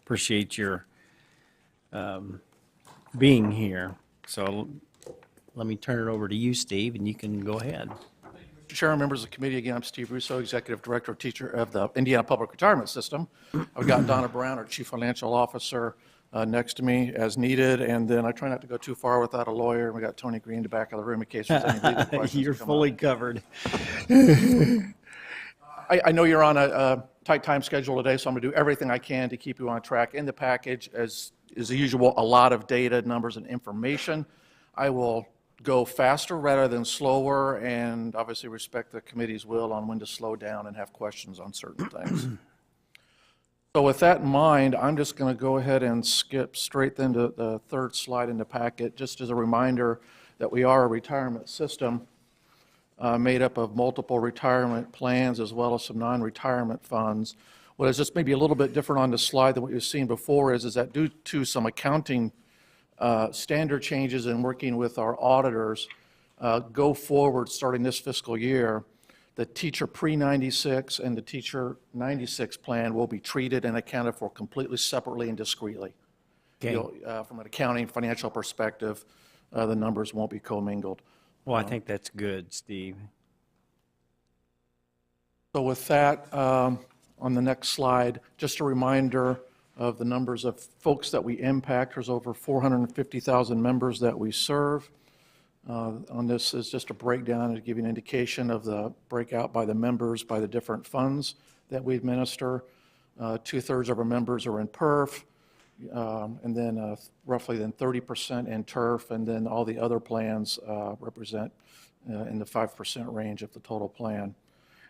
appreciate your being here. So let me turn it over to you, Steve, and you can go ahead. Mr. Chairman, members of the committee, again, I'm Steve Russo, Executive Director, Teacher of the Indiana Public Retirement System. I've got Donna Brown, our Chief Financial Officer, next to me as needed, and then I try not to go too far without a lawyer. We got Tony Green in the back of the room in case there's any legal questions. You're fully covered. I know you're on a tight time schedule today, so I'm going to do everything I can to keep you on track. In the package, as is usual, a lot of data, numbers, and information. I will go faster rather than slower, and obviously respect the committee's will on when to slow down and have questions on certain things. So with that in mind, I'm just going to go ahead and skip straight into the third slide in the packet, just as a reminder that we are a retirement system made up of multiple retirement plans as well as some non-retirement funds. What is just maybe a little bit different on the slide than what you've seen before is that due to some accounting standard changes in working with our auditors, go forward starting this fiscal year, the teacher pre-96 and the teacher 96 plan will be treated and accounted for completely separately and discretely. Okay. From an accounting financial perspective, the numbers won't be commingled. Well, I think that's good, Steve. So with that, on the next slide, just a reminder of the numbers of folks that we impact. There's over 450,000 members that we serve. On this is just a breakdown to give you an indication of the breakout by the members, by the different funds that we administer. 2/3 of our members are in PERF, and then roughly then 30% in TURF, and then all the other plans represent in the 5% range of the total plan.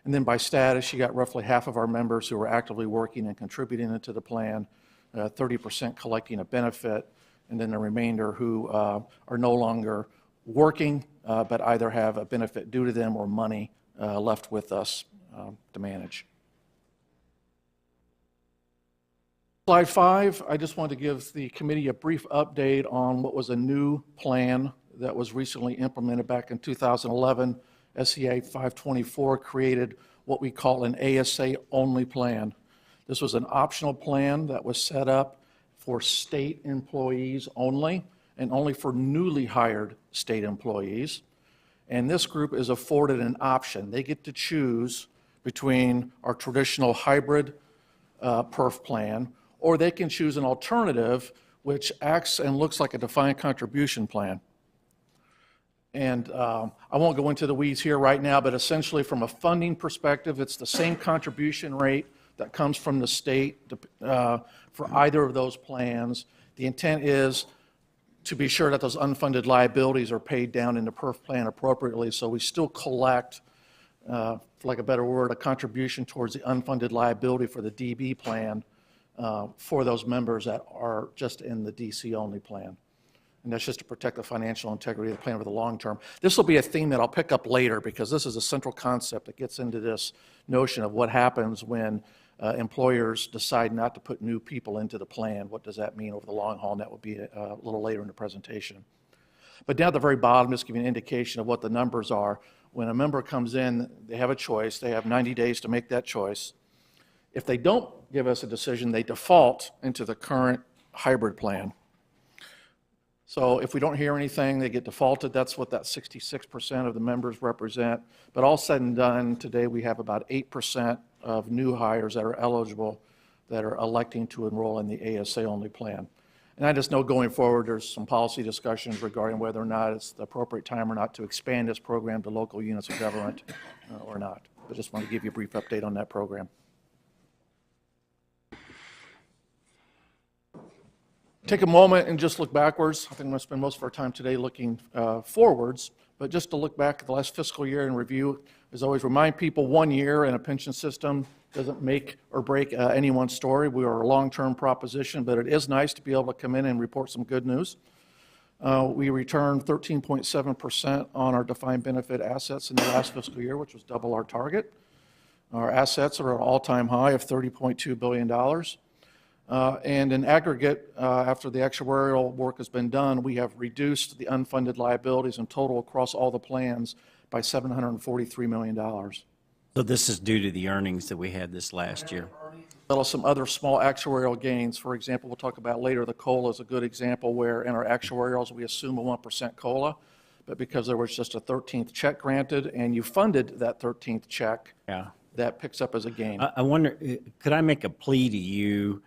And then by status, you got roughly half of our members who are actively working and contributing into the plan, 30% collecting a benefit, and then the remainder who are no longer working, but either have a benefit due to them or money left with us to manage. Slide 5, I just want to give the committee a brief update on what was a new plan that was recently implemented back in 2011. SCA 524 created what we call an ASA-only plan. This was an optional plan that was set up for state employees only, and only for newly hired state employees. And this group is afforded an option. They get to choose between our traditional hybrid PERF plan, or they can choose an alternative which acts and looks like a defined contribution plan. And I won't go into the weeds here right now, but essentially from a funding perspective, it's the same contribution rate that comes from the state for either of those plans. The intent is to be sure that those unfunded liabilities are paid down in the PERF plan appropriately, so we still collect, for lack of a better word, a contribution towards the unfunded liability for the DB plan for those members that are just in the DC-only plan. And that's just to protect the financial integrity of the plan over the long term. This will be a theme that I'll pick up later because this is a central concept that gets into this notion of what happens when employers decide not to put new people into the plan. What does that mean over the long haul? And that will be a little later in the presentation. But down at the very bottom, just give you an indication of what the numbers are. When a member comes in, they have a choice. They have 90 days to make that choice. If they don't give us a decision, they default into the current hybrid plan. So if we don't hear anything, they get defaulted. That's what that 66% of the members represent. But all said and done, today we have about 8% of new hires that are eligible that are electing to enroll in the ASA-only plan. And I just know going forward there's some policy discussions regarding whether or not it's the appropriate time or not to expand this program to local units of government or not. But just want to give you a brief update on that program. Take a moment and just look backwards. I think I'm going to spend most of our time today looking forwards, but just to look back at the last fiscal year and review, as always, remind people 1 year in a pension system doesn't make or break anyone's story. We are a long-term proposition, but it is nice to be able to come in and report some good news. We returned 13.7% on our defined benefit assets in the last fiscal year, which was double our target. Our assets are at an all-time high of $30.2 billion. And in aggregate, after the actuarial work has been done, we have reduced the unfunded liabilities in total across all the plans by $743 million. So this is due to the earnings that we had this last year. Earnings well as some other small actuarial gains. For example, we'll talk about later, the COLA is a good example where in our actuarials we assume a 1% COLA, but because there was just a 13th check granted and you funded that 13th check, Yeah. that picks up as a gain. I wonder, could I make a plea to you,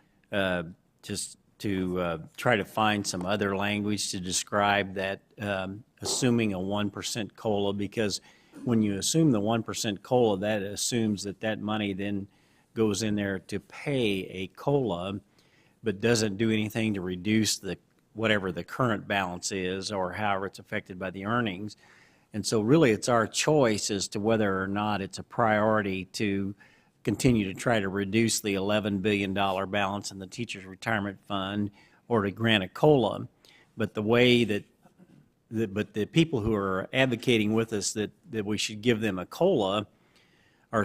just to try to find some other language to describe that, assuming a 1% COLA? Because when you assume the 1% COLA, that assumes that that money then goes in there to pay a COLA, but doesn't do anything to reduce the, whatever the current balance is or however it's affected by the earnings. And so really it's our choice as to whether or not it's a priority to continue to try to reduce the $11 billion balance in the teacher's retirement fund or to grant a COLA. But the way that, but the people who are advocating with us that we should give them a COLA are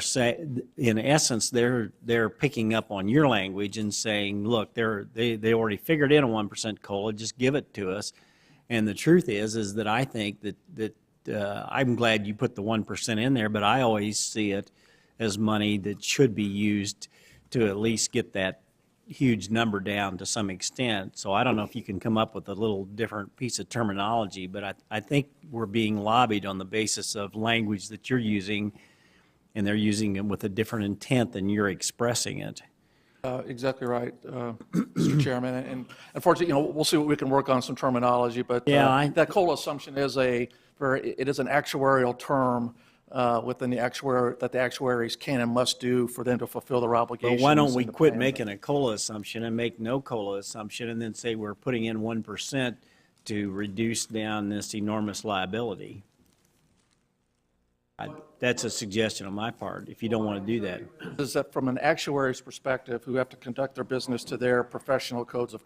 in essence, they're picking up on your language and saying, look, they already figured in a 1% COLA, just give it to us. And the truth is that I think that I'm glad you put the 1% in there, but I always see it as money that should be used to at least get that huge number down to some extent. So I don't know if you can come up with a little different piece of terminology, but I think we're being lobbied on the basis of language that you're using, and they're using it with a different intent than you're expressing it. Exactly right, Mr. Chairman. And unfortunately, we'll see what we can work on some terminology, but Yeah, that COLA assumption is it is an actuarial term within the that the actuaries can and must do for them to fulfill their obligations. But why don't we in the quit plan. making a COLA assumption and make no COLA assumption and then say we're putting in 1% to reduce down this enormous liability? That's a suggestion on my part, if you don't want to do that. Is that from an actuary's perspective, who have to conduct their business to their professional codes of,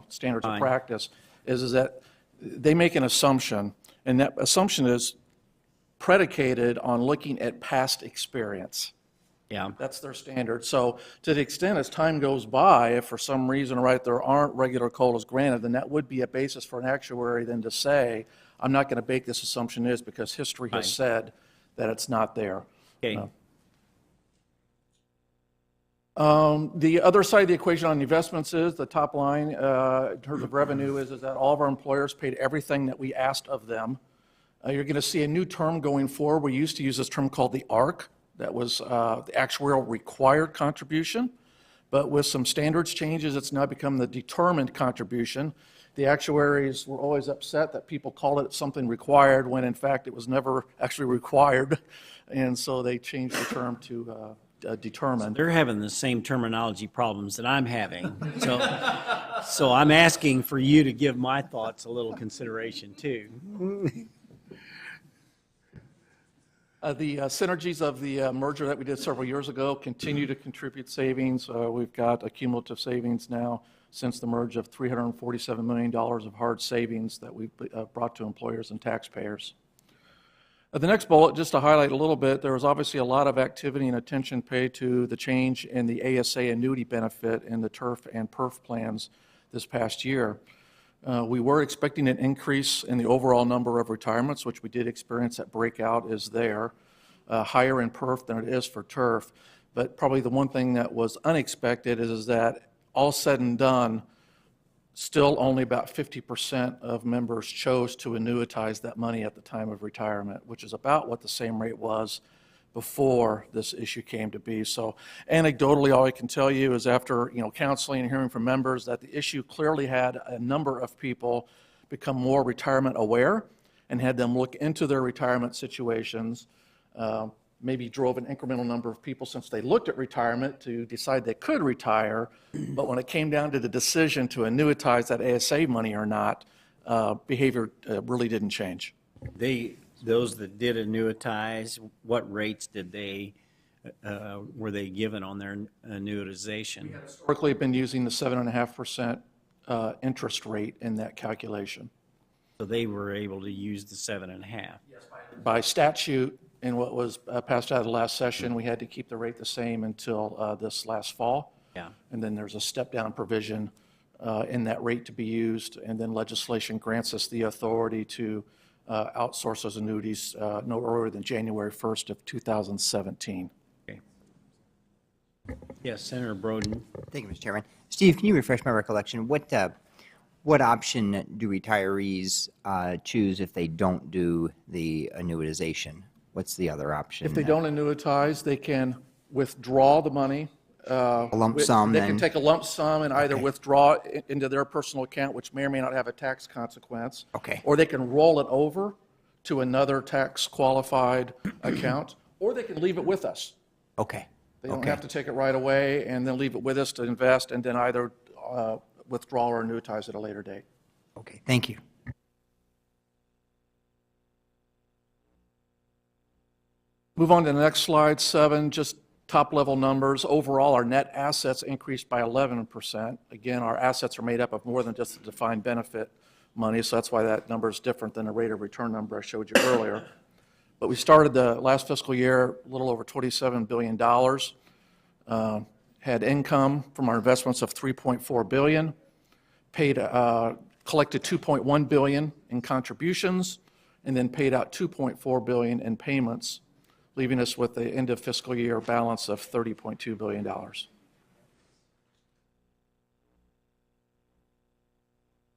standards of Fine. practice, is that they make an assumption, and that assumption is predicated on looking at past experience. Yeah. That's their standard. So to the extent as time goes by, if for some reason, right, there aren't regular COLAs granted, then that would be a basis for an actuary then to say, I'm not going to bake this assumption is because history has said that it's not there. Okay. The other side of the equation on investments is the top line in terms of revenue is that all of our employers paid everything that we asked of them. You're going to see a new term going forward. We used to use this term called the ARC. That was the actuarial required contribution. But with some standards changes, it's now become the determined contribution. The actuaries were always upset that people called it something required when in fact it was never actually required. And so they changed the term to determined. They're having the same terminology problems that I'm having. So I'm asking for you to give my thoughts a little consideration too. The synergies of the merger that we did several years ago continue to contribute savings. We've got a cumulative savings now since the merge of $347 million of hard savings that we've brought to employers and taxpayers. The next bullet, just to highlight a little bit, there was obviously a lot of activity and attention paid to the change in the ASA annuity benefit in the TURF and PERF plans this past year. We were expecting an increase in the overall number of retirements, which we did experience. That breakout is there, higher in PERF than it is for TURF. But probably the one thing that was unexpected is that all said and done, still only about 50% of members chose to annuitize that money at the time of retirement, which is about what the same rate was before this issue came to be. So anecdotally, all I can tell you is after counseling and hearing from members that the issue clearly had a number of people become more retirement aware and had them look into their retirement situations, maybe drove an incremental number of people since they looked at retirement to decide they could retire, but when it came down to the decision to annuitize that ASA money or not, behavior really didn't change. Those that did annuitize, what rates did were they given on their annuitization? Historically, been using the 7.5% interest rate in that calculation. So they were able to use the 7.5. By statute, in what was passed out of the last session, we had to keep the rate the same until this last fall. Yeah. And then there's a step-down provision in that rate to be used, and then legislation grants us the authority to outsource those annuities no earlier than January 1st of 2017. Okay. Yes, Senator Broden. Thank you, Mr. Chairman. Steve, can you refresh my recollection? What option do retirees choose if they don't do the annuitization? What's the other option? If they don't annuitize, they can withdraw the money. A lump sum, They then? can take a lump sum and either Okay. withdraw it into their personal account, which may or may not have a tax consequence. Okay. Or they can roll it over to another tax-qualified account, or they can leave it with us. Okay. They don't Okay. have to take it right away and then leave it with us to invest and then either withdraw or annuitize at a later date. Okay, thank you. Move on to the next slide, 7, just top-level numbers. Overall, our net assets increased by 11%. Again, our assets are made up of more than just the defined benefit money, so that's why that number is different than the rate of return number I showed you earlier. But we started the last fiscal year a little over $27 billion, had income from our investments of $3.4 billion, collected $2.1 billion in contributions, and then paid out $2.4 billion in payments, leaving us with the end of fiscal year balance of $30.2 billion.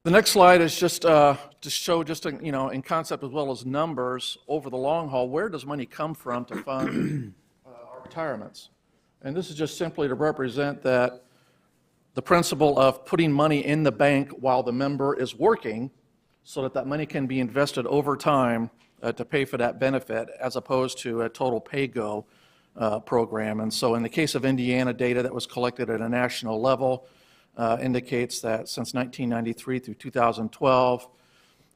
The next slide is just to show, just in concept as well as numbers, over the long haul, where does money come from to fund our retirements? And this is just simply to represent that the principle of putting money in the bank while the member is working so that that money can be invested over time to pay for that benefit, as opposed to a total pay-go program. And so in the case of Indiana, data that was collected at a national level indicates that since 1993 through 2012,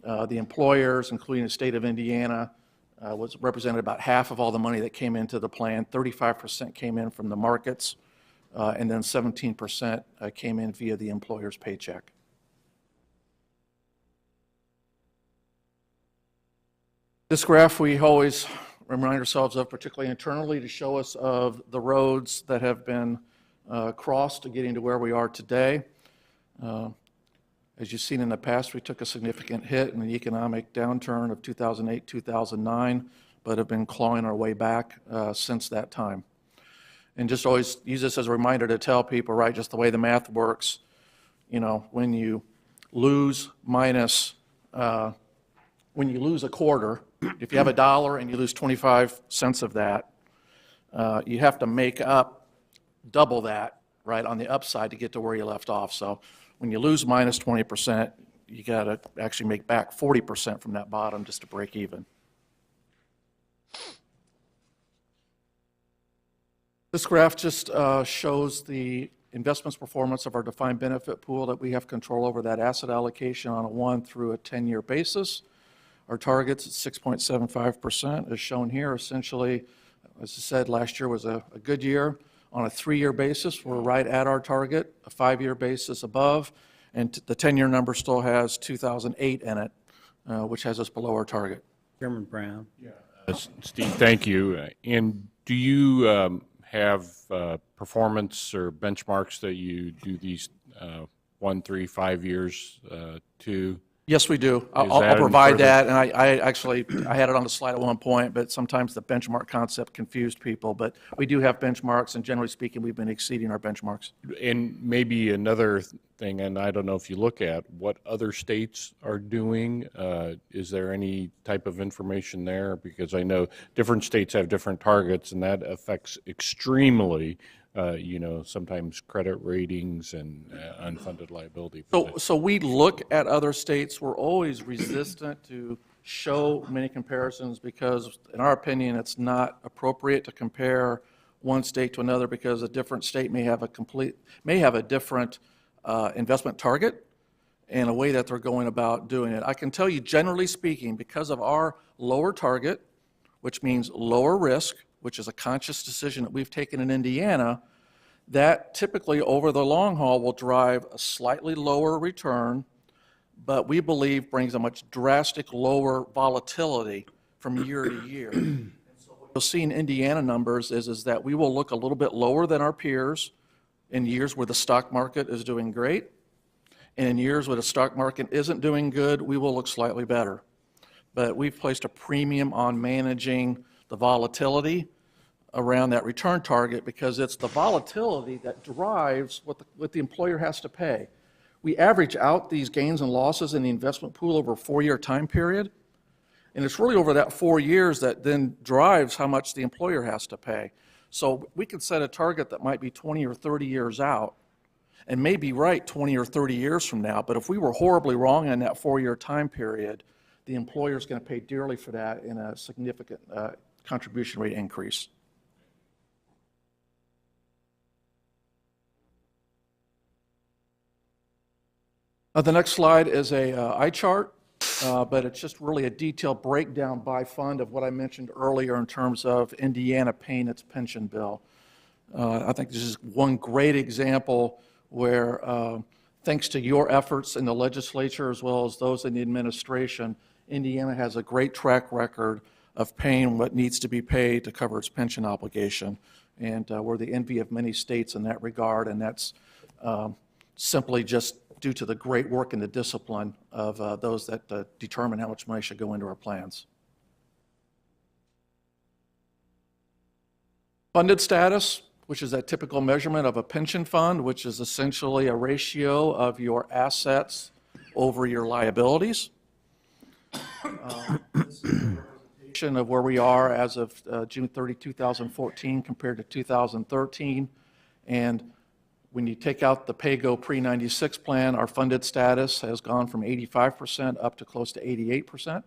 the employers, including the state of Indiana, was represented about half of all the money that came into the plan. 35% came in from the markets, and then 17% came in via the employer's paycheck. This graph we always remind ourselves of, particularly internally, to show us of the roads that have been crossed to getting to where we are today. As you've seen in the past, we took a significant hit in the economic downturn of 2008, 2009, but have been clawing our way back since that time. And just always use this as a reminder to tell people, right, just the way the math works, when you lose when you lose a quarter, if you have $1 and you lose 25 cents of that, you have to make up double that, right, on the upside to get to where you left off. So when you lose minus 20%, you got to actually make back 40% from that bottom just to break even. This graph just shows the investments performance of our defined benefit pool that we have control over that asset allocation on a 1 through a 10-year basis. Our target's at 6.75%, as shown here. Essentially, as I said, last year was a good year. On a 3-year basis, we're right at our target, a 5-year basis above, and the 10-year number still has 2008 in it, which has us below our target. Chairman Brown. Steve, thank you. And do you have performance or benchmarks that you do these 1, 3, 5 years to? Yes, we do. Is I'll that provide further- that, and I actually had it on the slide at one point, but sometimes the benchmark concept confused people. But we do have benchmarks, and generally speaking, we've been exceeding our benchmarks. And maybe another thing, and I don't know if you look at what other states are doing. Is there any type of information there? Because I know different states have different targets, and that affects extremely sometimes credit ratings and unfunded liability. So we look at other states. We're always resistant to show many comparisons because, in our opinion, it's not appropriate to compare one state to another because a different state may have a different investment target and a way that they're going about doing it. I can tell you, generally speaking, because of our lower target, which means lower risk, which is a conscious decision that we've taken in Indiana, that typically over the long haul will drive a slightly lower return, but we believe brings a much drastic lower volatility from year to year. And so what you'll see in Indiana numbers is that we will look a little bit lower than our peers in years where the stock market is doing great, and in years where the stock market isn't doing good, we will look slightly better. But we've placed a premium on managing the volatility around that return target because it's the volatility that drives what the employer has to pay. We average out these gains and losses in the investment pool over a 4-year time period, and it's really over that 4 years that then drives how much the employer has to pay. So we could set a target that might be 20 or 30 years out and may be right 20 or 30 years from now, but if we were horribly wrong in that 4-year time period, the employer is going to pay dearly for that in a significant contribution rate increase. The next slide is a eye chart, but it's just really a detailed breakdown by fund of what I mentioned earlier in terms of Indiana paying its pension bill. I think this is one great example where, thanks to your efforts in the legislature as well as those in the administration, Indiana has a great track record of paying what needs to be paid to cover its pension obligation. And we're the envy of many states in that regard, and that's simply just due to the great work and the discipline of those that determine how much money should go into our plans. Funded status, which is that typical measurement of a pension fund, which is essentially a ratio of your assets over your liabilities. This is a representation of where we are as of June 30, 2014 compared to 2013. And when you take out the PAYGO pre-96 plan, our funded status has gone from 85% up to close to 88%,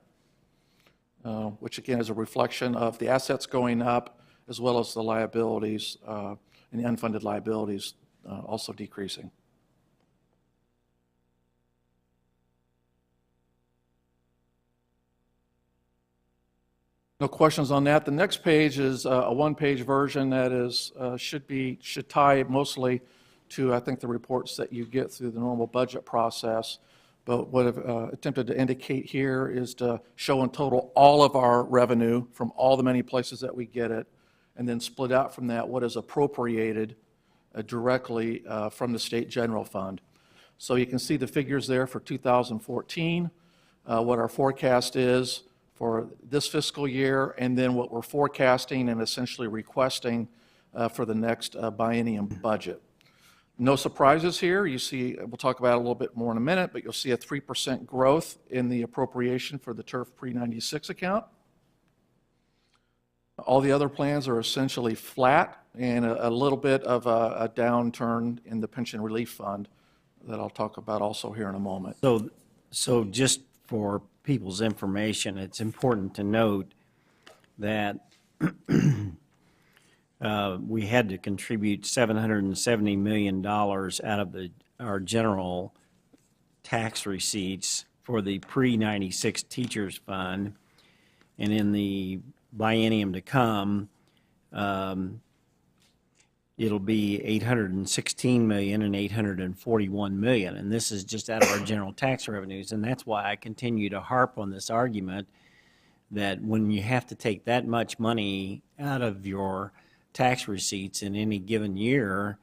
which again is a reflection of the assets going up as well as the liabilities and the unfunded liabilities also decreasing. No questions on that. The next page is a one-page version that is should tie mostly to, I think, the reports that you get through the normal budget process. But what I've attempted to indicate here is to show in total all of our revenue from all the many places that we get it, and then split out from that what is appropriated directly from the state general fund. So you can see the figures there for 2014, what our forecast is for this fiscal year, and then what we're forecasting and essentially requesting for the next biennium budget. No surprises here. You see, we'll talk about it a little bit more in a minute, but you'll see a 3% growth in the appropriation for the TURF pre-96 account. All the other plans are essentially flat, and a little bit of a downturn in the pension relief fund that I'll talk about also here in a moment. So just for people's information, it's important to note that we had to contribute $770 million out of our general tax receipts for the pre-96 teachers fund, and in the biennium to come, it'll be $816 million and $841 million, and this is just out of our general tax revenues, and that's why I continue to harp on this argument that when you have to take that much money out of your tax receipts in any given year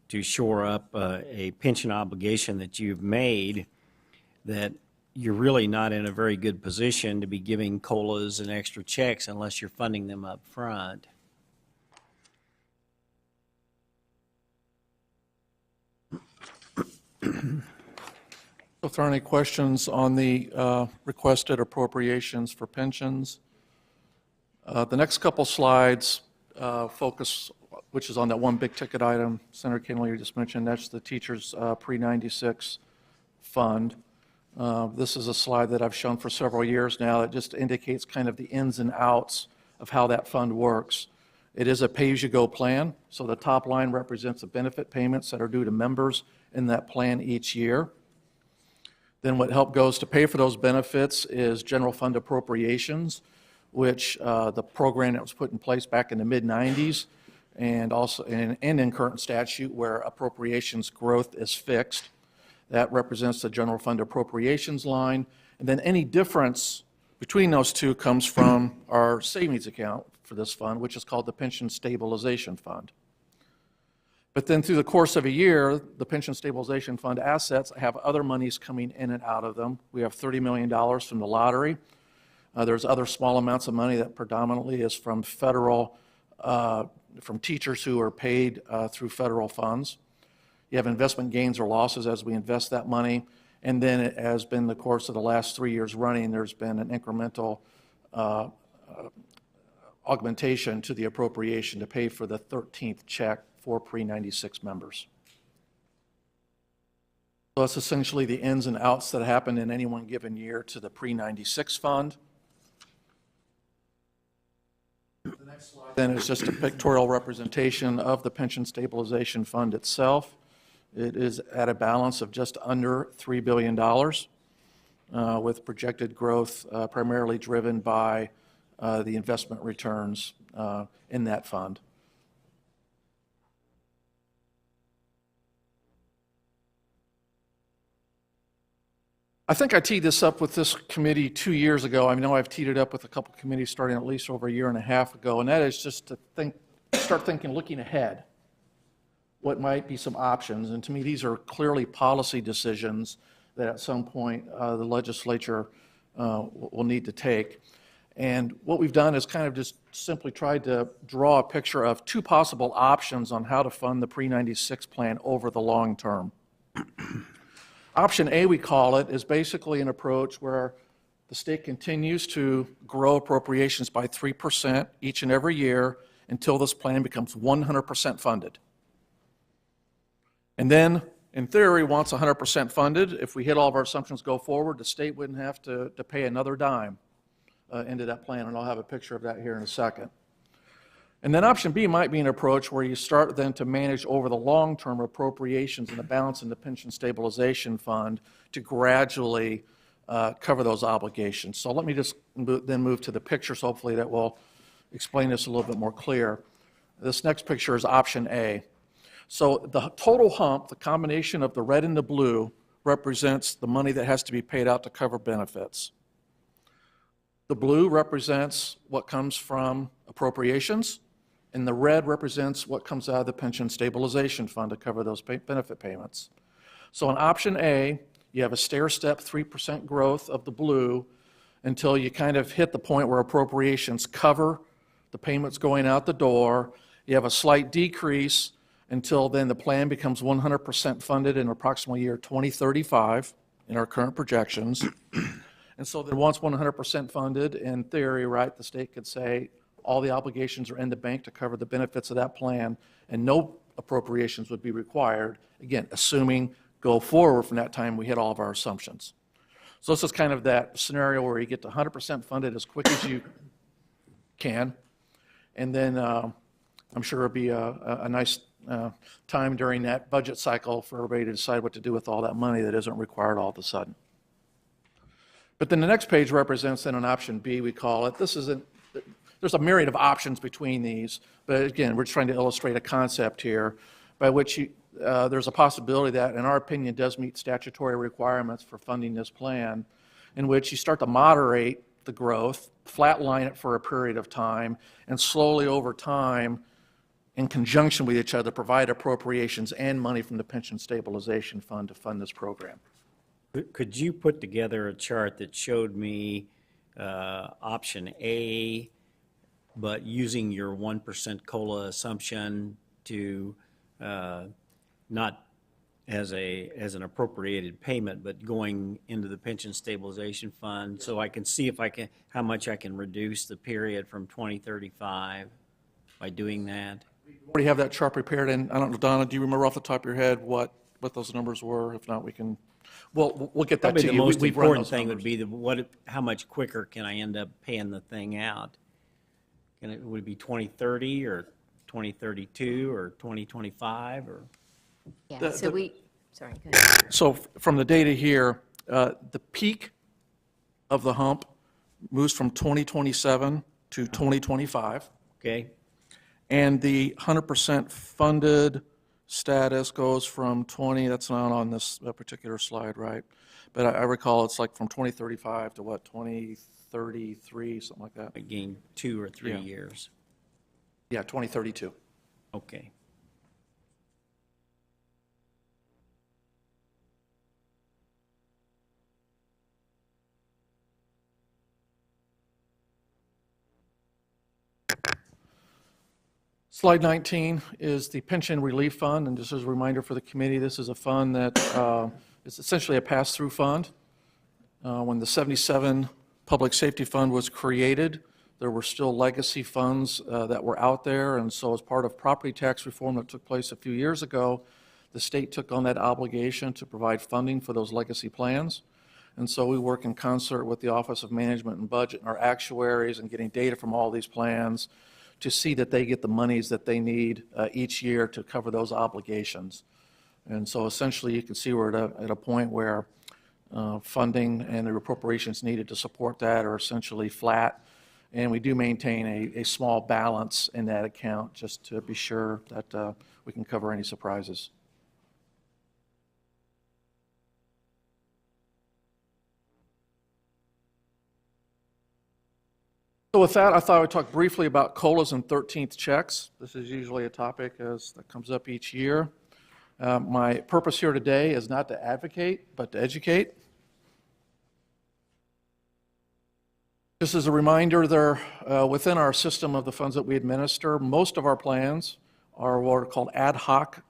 to shore up a pension obligation that you've made, that you're really not in a very good position to be giving COLAs and extra checks unless you're funding them up front. If there are any questions on the requested appropriations for pensions, the next couple slides focus, which is on that one big ticket item Senator Kenley you just mentioned. That's the teachers pre-96 fund. This is a slide that I've shown for several years now. It just indicates kind of the ins and outs of how that fund works. It is a pay-as-you-go plan, so the top line represents the benefit payments that are due to members in that plan each year. Then what help goes to pay for those benefits is general fund appropriations, which the program that was put in place back in the mid-90s, and also in current statute where appropriations growth is fixed. That represents the general fund appropriations line. And then any difference between those two comes from our savings account for this fund, which is called the Pension Stabilization Fund. But then through the course of a year, the Pension Stabilization Fund assets have other monies coming in and out of them. We have $30 million from the lottery. There's other small amounts of money that predominantly is from federal from teachers who are paid through federal funds. You have investment gains or losses as we invest that money. And then it has been the course of the last 3 years running, there's been an incremental augmentation to the appropriation to pay for the 13th check for pre-96 members. So that's essentially the ins and outs that happen in any one given year to the pre-96 fund. The next slide then is just a pictorial representation of the pension stabilization fund itself. It is at a balance of just under $3 billion, with projected growth primarily driven by the investment returns in that fund. I think I teed this up with this committee 2 years ago. I know I've teed it up with a couple of committees starting at least over a year and a half ago, and that is just to start thinking, looking ahead, what might be some options. And to me, these are clearly policy decisions that at some point the legislature will need to take. And what we've done is kind of just simply tried to draw a picture of two possible options on how to fund the pre-96 plan over the long term. Option A, we call it, is basically an approach where the state continues to grow appropriations by 3% each and every year until this plan becomes 100% funded. And then, in theory, once 100% funded, if we hit all of our assumptions go forward, the state wouldn't have to pay another dime into that plan, and I'll have a picture of that here in a second. And then option B might be an approach where you start then to manage over the long-term appropriations and the balance in the pension stabilization fund to gradually cover those obligations. So let me just then move to the pictures, hopefully that will explain this a little bit more clear. This next picture is option A. So the total hump, the combination of the red and the blue, represents the money that has to be paid out to cover benefits. The blue represents what comes from appropriations, and the red represents what comes out of the pension stabilization fund to cover those benefit payments. So in option A, you have a stair-step 3% growth of the blue until you kind of hit the point where appropriations cover the payments going out the door. You have a slight decrease until then the plan becomes 100% funded in approximately year 2035 in our current projections. And so then once 100% funded, in theory, right, the state could say all the obligations are in the bank to cover the benefits of that plan, and no appropriations would be required, again, assuming go forward from that time we hit all of our assumptions. So this is kind of that scenario where you get to 100% funded as quick as you can, and then I'm sure it'll be a nice time during that budget cycle for everybody to decide what to do with all that money that isn't required all of a sudden. But then the next page represents then an option B, we call it. There's a myriad of options between these, but again, we're trying to illustrate a concept here by which there's a possibility that, in our opinion, does meet statutory requirements for funding this plan, in which you start to moderate the growth, flatline it for a period of time, and slowly over time, in conjunction with each other, provide appropriations and money from the pension stabilization fund to fund this program. Could you put together a chart that showed me option A, but using your 1% COLA assumption to not as an appropriated payment, but going into the pension stabilization fund, so I can see how much I can reduce the period from 2035 by doing that? We already have that chart prepared, and I don't know, Donna, do you remember off the top of your head what those numbers were? If not, we'll get that Probably to the you. most We've run important those thing numbers. would be how much quicker can I end up paying the thing out? Would it be 2030 or 2032 or 2025 or? Yeah, so sorry, go ahead. So from the data here, the peak of the hump moves from 2027 to 2025, Okay, and the 100% funded status goes from that's not on this particular slide, right? But I recall it's like from 2035 to what, 2033, something like that. I gained 2 or 3 Yeah. years. Yeah, 2032. Okay. Slide 19 is the Pension Relief Fund, and just as a reminder for the committee, this is a fund that is essentially a pass-through fund. When the 77 Public Safety Fund was created, there were still legacy funds that were out there, and so as part of property tax reform that took place a few years ago, the state took on that obligation to provide funding for those legacy plans. And so we work in concert with the Office of Management and Budget and our actuaries and getting data from all these plans to see that they get the monies that they need each year to cover those obligations. And so essentially you can see we're at a point where funding and the appropriations needed to support that are essentially flat. And we do maintain a small balance in that account just to be sure that we can cover any surprises. So with that, I thought I would talk briefly about COLAs and 13th checks. This is usually a topic that comes up each year. My purpose here today is not to advocate, but to educate. Just as a reminder, they're within our system of the funds that we administer. Most of our plans are what are called ad hoc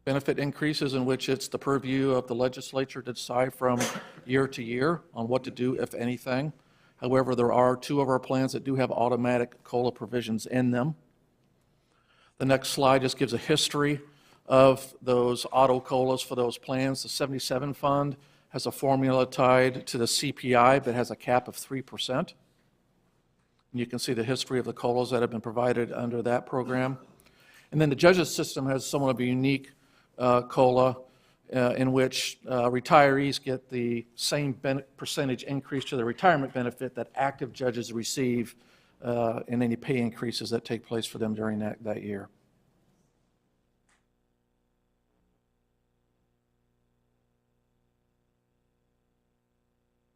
benefit increases, in which it's the purview of the legislature to decide from year to year on what to do, if anything. However, there are 2 of our plans that do have automatic COLA provisions in them. The next slide just gives a history of those auto COLAs for those plans. The 77 fund has a formula tied to the CPI but has a cap of 3%. And you can see the history of the COLAs that have been provided under that program. And then the judges system has somewhat of a unique COLA in which retirees get the same percentage increase to their retirement benefit that active judges receive in any pay increases that take place for them during that year.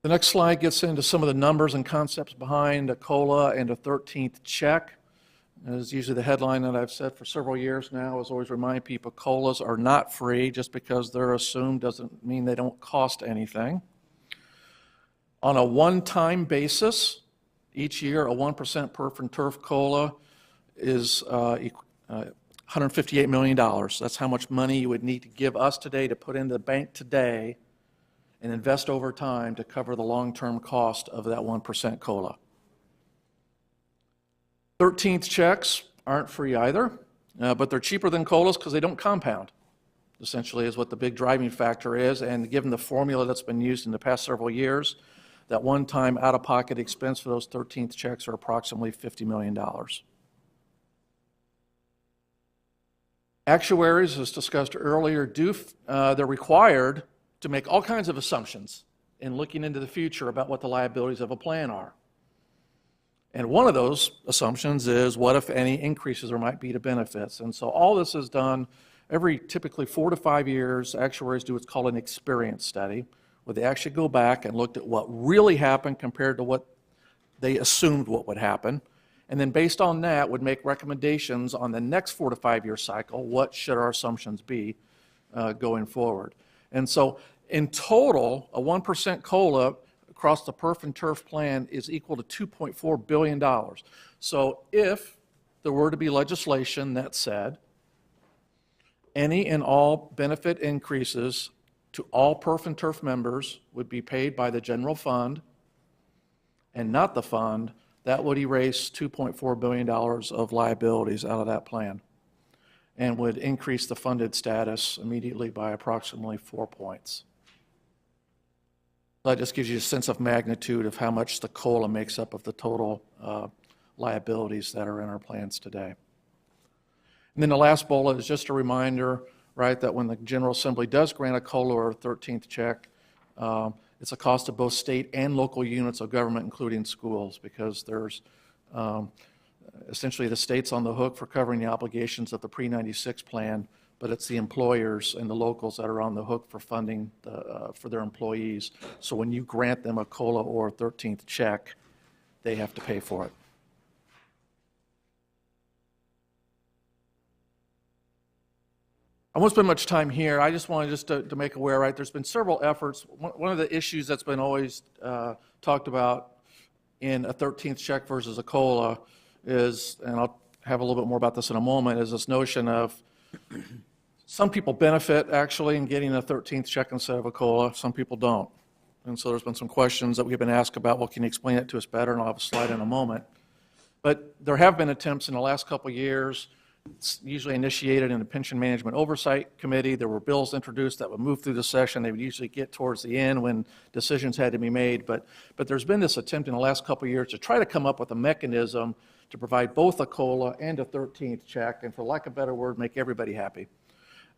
The next slide gets into some of the numbers and concepts behind a COLA and a 13th check. As usually the headline that I've said for several years now is always remind people COLAs are not free. Just because they're assumed doesn't mean they don't cost anything. On a one-time basis, each year a 1% perf and turf COLA is $158 million. That's how much money you would need to give us today to put into the bank today and invest over time to cover the long-term cost of that 1% COLA. 13th checks aren't free either, but they're cheaper than COLAs because they don't compound, essentially is what the big driving factor is. And given the formula that's been used in the past several years, that one-time out-of-pocket expense for those 13th checks are approximately $50 million. Actuaries, as discussed earlier, they're required to make all kinds of assumptions in looking into the future about what the liabilities of a plan are. And one of those assumptions is what, if any, increases there might be to benefits. And so all this is done every typically 4 to 5 years. Actuaries do what's called an experience study, where they actually go back and looked at what really happened compared to what they assumed what would happen. And then based on that would make recommendations on the next 4 to 5 year cycle. What should our assumptions be going forward? And so in total, a 1% COLA across the perf and turf plan is equal to $2.4 billion. So if there were to be legislation that said any and all benefit increases to all perf and turf members would be paid by the general fund and not the fund, that would erase $2.4 billion of liabilities out of that plan and would increase the funded status immediately by approximately 4 points. That just gives you a sense of magnitude of how much the COLA makes up of the total liabilities that are in our plans today. And then the last bullet is just a reminder, right, that when the General Assembly does grant a COLA or a 13th check, it's a cost of both state and local units of government, including schools, because there's essentially the state's on the hook for covering the obligations of the pre-96 plan, but it's the employers and the locals that are on the hook for funding for their employees. So when you grant them a COLA or a 13th check, they have to pay for it. I won't spend much time here. I just wanted to make aware, right, there's been several efforts. One of the issues that's been always talked about in a 13th check versus a COLA is, and I'll have a little bit more about this in a moment, is this notion of some people benefit actually in getting a 13th check instead of a COLA, some people don't. And so there's been some questions that we've been asked about, well, can you explain it to us better? And I'll have a slide in a moment. But there have been attempts in the last couple of years. It's usually initiated in the Pension Management Oversight Committee. There were bills introduced that would move through the session. They would usually get towards the end when decisions had to be made. But there's been this attempt in the last couple of years to try to come up with a mechanism to provide both a COLA and a 13th check, and for lack of a better word, make everybody happy.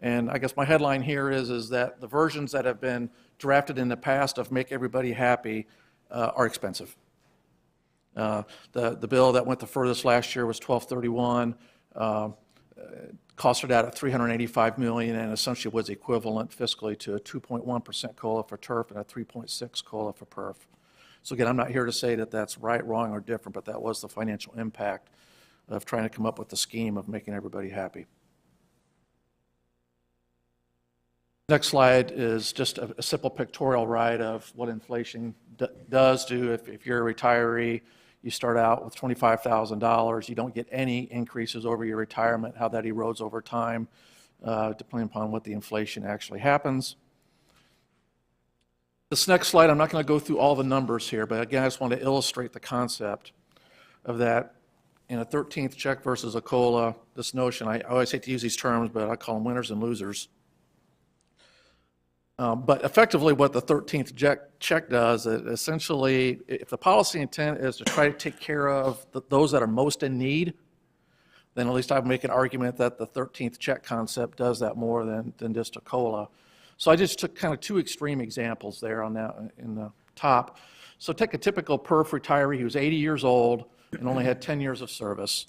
And I guess my headline here is that the versions that have been drafted in the past of make everybody happy are expensive. The bill that went the furthest last year was 1231, costed out at $385 million, and essentially was equivalent fiscally to a 2.1% COLA for TURF and a 3.6 COLA for PERF. So again, I'm not here to say that that's right, wrong, or different, but that was the financial impact of trying to come up with the scheme of making everybody happy. Next slide is just a simple pictorial right of what inflation does do. If you're a retiree, you start out with $25,000. You don't get any increases over your retirement, how that erodes over time, depending upon what the inflation actually happens. This next slide, I'm not going to go through all the numbers here, but again, I just want to illustrate the concept of that in a 13th check versus a COLA, this notion, I always hate to use these terms, but I call them winners and losers. But effectively what the 13th check does, essentially, if the policy intent is to try to take care of those that are most in need, then at least I would make an argument that the 13th check concept does that more than just a COLA. So I just took kind of two extreme examples there on that in the top. So take a typical PERF retiree who's 80 years old and only had 10 years of service.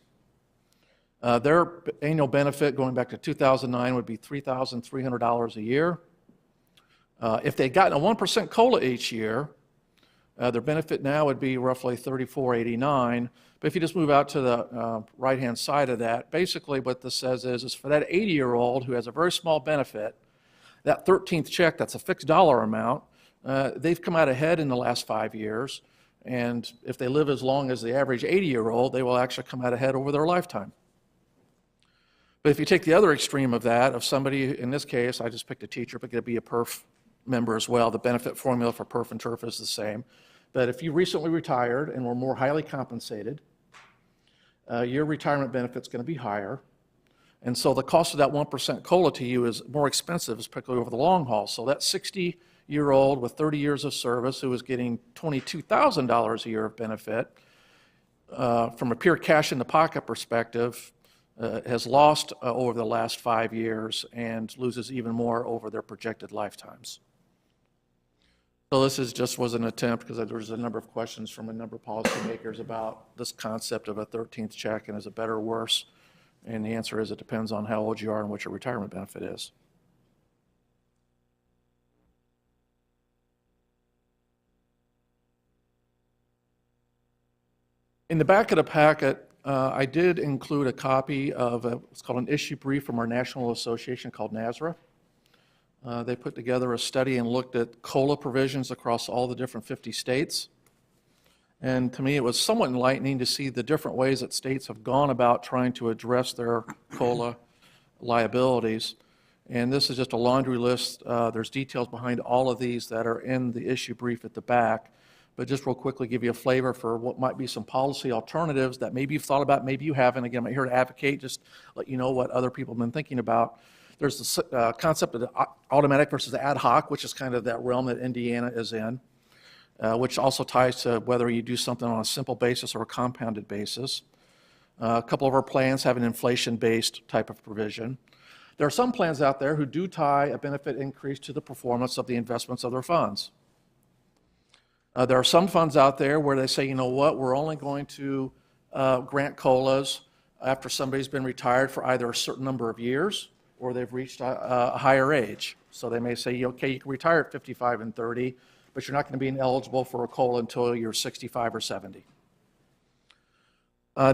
Their annual benefit going back to 2009 would be $3,300 a year. If they'd gotten a 1% COLA each year, their benefit now would be roughly $34.89. But if you just move out to the right-hand side of that, basically what this says is for that 80-year-old who has a very small benefit, that 13th check, that's a fixed dollar amount, they've come out ahead in the last 5 years. And if they live as long as the average 80-year-old, they will actually come out ahead over their lifetime. But if you take the other extreme of that, of somebody, in this case, I just picked a teacher, but it could be a PERF member as well. The benefit formula for PERF and TURF is the same. But if you recently retired and were more highly compensated, your retirement benefit's going to be higher. And so the cost of that 1% COLA to you is more expensive, particularly over the long haul. So that 60-year-old with 30 years of service who is getting $22,000 a year of benefit, from a pure cash in the pocket perspective, has lost over the last 5 years and loses even more over their projected lifetimes. So this was an attempt, because there was a number of questions from a number of policymakers about this concept of a 13th check and is it better or worse? And the answer is it depends on how old you are and what your retirement benefit is. In the back of the packet, I did include a copy of what's called an issue brief from our national association called NASRA. They put together a study and looked at COLA provisions across all the different 50 states. And to me, it was somewhat enlightening to see the different ways that states have gone about trying to address their COLA liabilities. And this is just a laundry list. There's details behind all of these that are in the issue brief at the back. But just real quickly give you a flavor for what might be some policy alternatives that maybe you've thought about, maybe you haven't. Again, I'm not here to advocate, just let you know what other people have been thinking about. There's the concept of the automatic versus the ad hoc, which is kind of that realm that Indiana is in, which also ties to whether you do something on a simple basis or a compounded basis. A couple of our plans have an inflation-based type of provision. There are some plans out there who do tie a benefit increase to the performance of the investments of their funds. There are some funds out there where they say, you know what, we're only going to grant COLAs after somebody's been retired for either a certain number of years or they've reached a higher age. So they may say, okay, you can retire at 55 and 30, but you're not going to be eligible for a COLA until you're 65 or 70.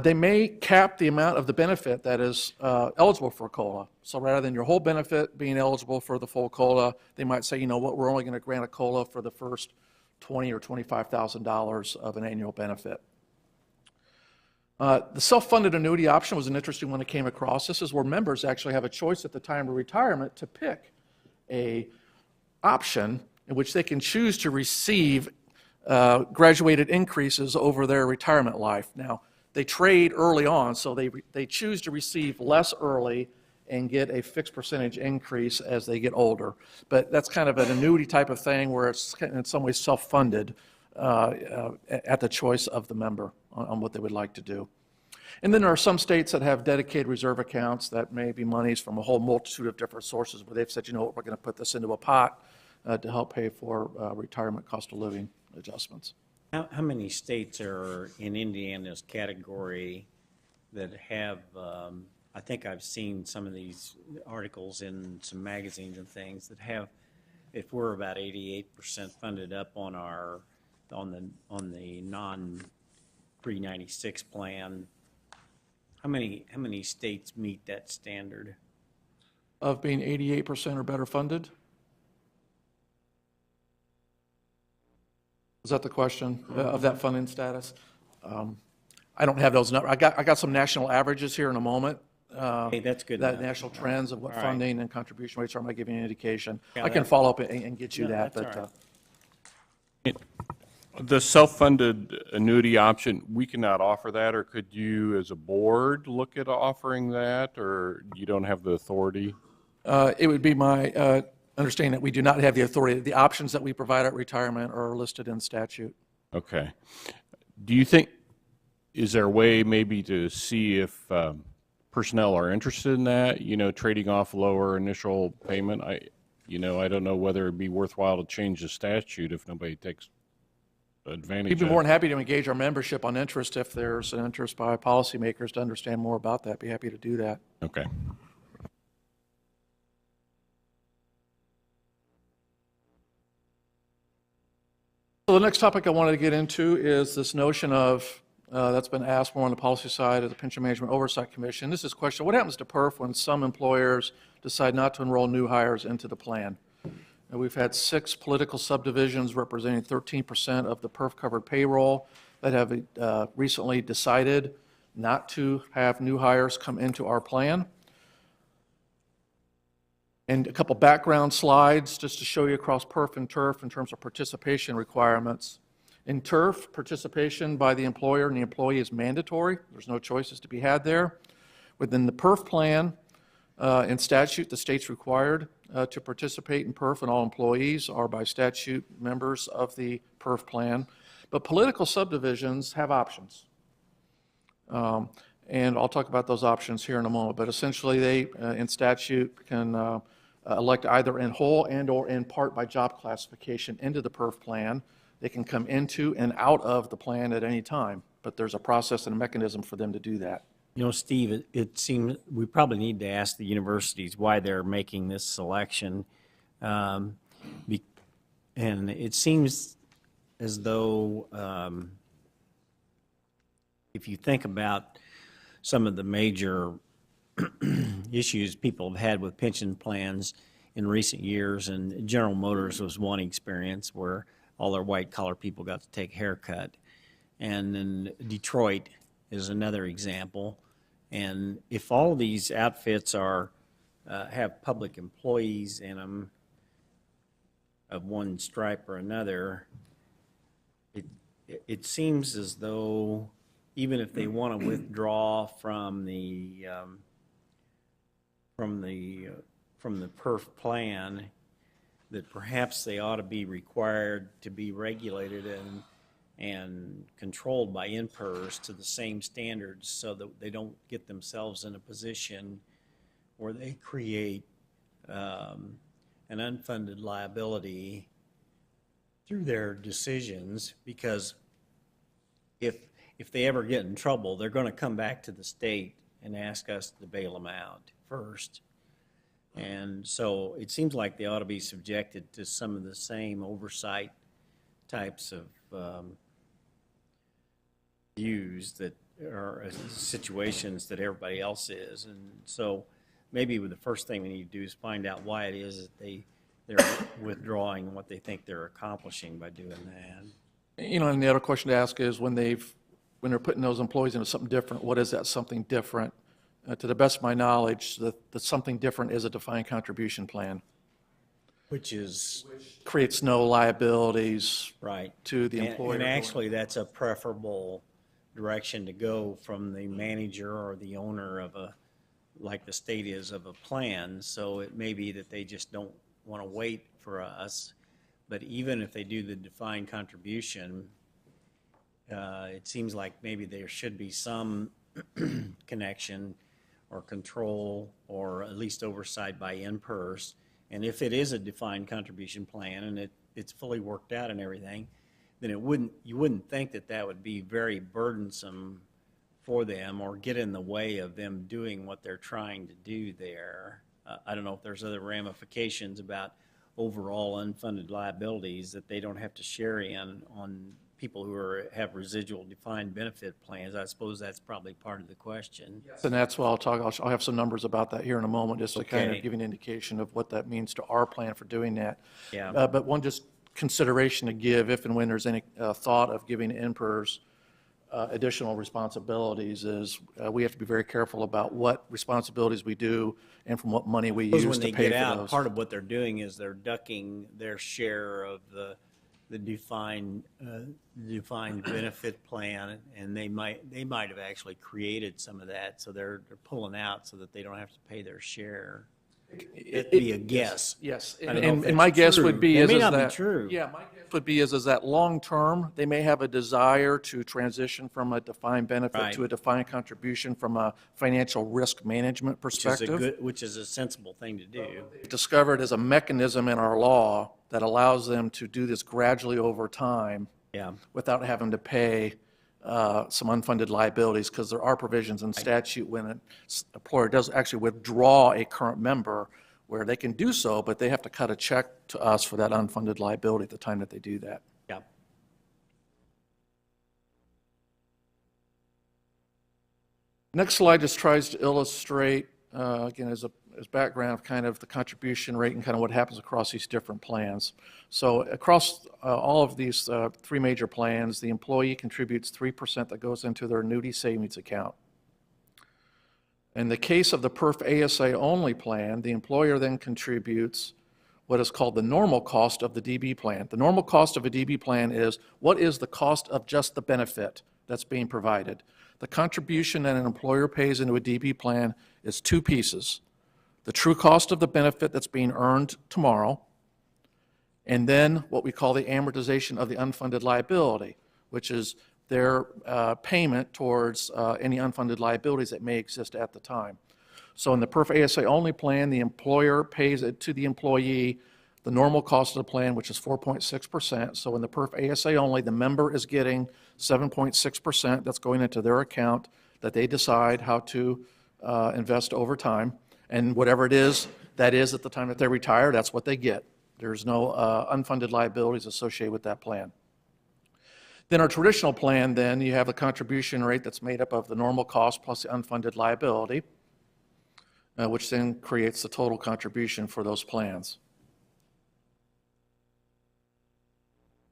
They may cap the amount of the benefit that is eligible for a COLA. So rather than your whole benefit being eligible for the full COLA, they might say, you know what, we're only going to grant a COLA for the first $20,000 or $25,000 of an annual benefit. The self-funded annuity option was an interesting one that came across. This is where members actually have a choice at the time of retirement to pick a option in which they can choose to receive graduated increases over their retirement life. Now, they trade early on, so they choose to receive less early and get a fixed percentage increase as they get older. But that's kind of an annuity type of thing where it's in some ways self-funded at the choice of the member on what they would like to do. And then there are some states that have dedicated reserve accounts that may be monies from a whole multitude of different sources where they've said, you know what, we're going to put this into a pot to help pay for retirement cost of living adjustments. How many states are in Indiana's category that have, I think I've seen some of these articles in some magazines and things that have, if we're about 88% funded up on our, on the non-pre-96 plan, how many states meet that standard? Of being 88% or better funded? Is that the question of that funding status? I don't have those numbers. I got some national averages here in a moment. Hey, that's good That enough. national trends of what All right. funding and contribution rates are. I might give you an indication. Yeah, I can that- follow up and get you No, that. that's But all right. The self-funded annuity option, we cannot offer that, or could you, as a board, look at offering that, or you don't have the authority? It would be my understanding that we do not have the authority. The options that we provide at retirement are listed in statute. Okay. Do you think, is there a way maybe to see if personnel are interested in that, you know, trading off lower initial payment? I don't know whether it'd be worthwhile to change the statute if nobody takes advantage We'd be of more it. than happy to engage our membership on interest if there's an interest by policymakers to understand more about that. Be happy to do that. Okay. So the next topic I wanted to get into is this notion of, that's been asked more on the policy side of the Pension Management Oversight Commission. This is a question, what happens to PERF when some employers decide not to enroll new hires into the plan? And we've had 6 political subdivisions representing 13% of the PERF-covered payroll that have recently decided not to have new hires come into our plan. And a couple background slides just to show you across PERF and TURF in terms of participation requirements. In TURF, participation by the employer and the employee is mandatory. There's no choices to be had there. Within the PERF plan, in statute, the state's required to participate in PERF, and all employees are by statute members of the PERF plan. But political subdivisions have options. And I'll talk about those options here in a moment. But essentially, they, in statute, can elect either in whole and or in part by job classification into the PERF plan. They can come into and out of the plan at any time, but there's a process and a mechanism for them to do that. You know, Steve, it seems we probably need to ask the universities why they're making this selection. And it seems as though if you think about some of the major issues people have had with pension plans in recent years, and General Motors was one experience where all their white-collar people got to take a haircut. And then Detroit is another example. And if all these outfits are have public employees in them of one stripe or another, it seems as though even if they want to withdraw from the PERF plan, that perhaps they ought to be required to be regulated and controlled by NPERS to the same standards so that they don't get themselves in a position where they create an unfunded liability through their decisions, because if they ever get in trouble, they're going to come back to the state and ask us to bail them out first. And so it seems like they ought to be subjected to some of the same oversight types of views that are situations that everybody else is. And so maybe the first thing we need to do is find out why it is that they're withdrawing what they think they're accomplishing by doing that. You know, and the other question to ask is when they've when they're putting those employees into something different, what is that something different? To the best of my knowledge, the something different is a defined contribution plan. Which is, Creates no liabilities right. to the And- employer. And actually, that's a preferable direction to go from the manager or the owner of a, like the state is of a plan. So it may be that they just don't want to wait for us. But even if they do the defined contribution, it seems like maybe there should be some connection or control or at least oversight by NPERS. And if it is a defined contribution plan and it's fully worked out and everything, then you wouldn't think that that would be very burdensome for them or get in the way of them doing what they're trying to do there. I don't know if there's other ramifications about overall unfunded liabilities that they don't have to share in on people who have residual defined benefit plans. I suppose that's probably part of the question. And that's what I'll have some numbers about that here in a moment, just to kind Okay. of give you an indication of what that means to our plan for doing that. Yeah. But one just consideration to give, if and when there's any thought of giving NPERS additional responsibilities, is we have to be very careful about what responsibilities we do and from what money we Because use when to they pay get for out, those. part of what they're doing is they're ducking their share of the defined benefit plan, and they might have actually created some of that, so they're pulling out so that they don't have to pay their share. It'd be a guess. Yes, I don't know if and my that's guess true. would be It is may is not be that. true. Yeah, my guess would be is that long-term, they may have a desire to transition from a defined benefit Right. to a defined contribution from a financial risk management perspective. Which is a sensible thing to do. Discovered as a mechanism in our law that allows them to do this gradually over time Yeah. without having to pay some unfunded liabilities, because there are provisions in statute when an employer does actually withdraw a current member where they can do so, but they have to cut a check to us for that unfunded liability at the time that they do that. Yeah. Next slide just tries to illustrate, again, as background of kind of the contribution rate and kind of what happens across these different plans. So across all of these three major plans, the employee contributes 3% that goes into their annuity savings account. In the case of the PERF ASA only plan, the employer then contributes what is called the normal cost of the DB plan. The normal cost of a DB plan is what is the cost of just the benefit that's being provided. The contribution that an employer pays into a DB plan is two pieces: the true cost of the benefit that's being earned tomorrow, and then what we call the amortization of the unfunded liability, which is their payment towards any unfunded liabilities that may exist at the time. So in the PERF ASA only plan, the employer pays it to the employee the normal cost of the plan, which is 4.6%. So in the PERF ASA only, the member is getting 7.6% that's going into their account that they decide how to invest over time. And whatever it is, that is at the time that they retire, that's what they get. There's no unfunded liabilities associated with that plan. Then our traditional plan, then, you have a contribution rate that's made up of the normal cost plus the unfunded liability, which then creates the total contribution for those plans.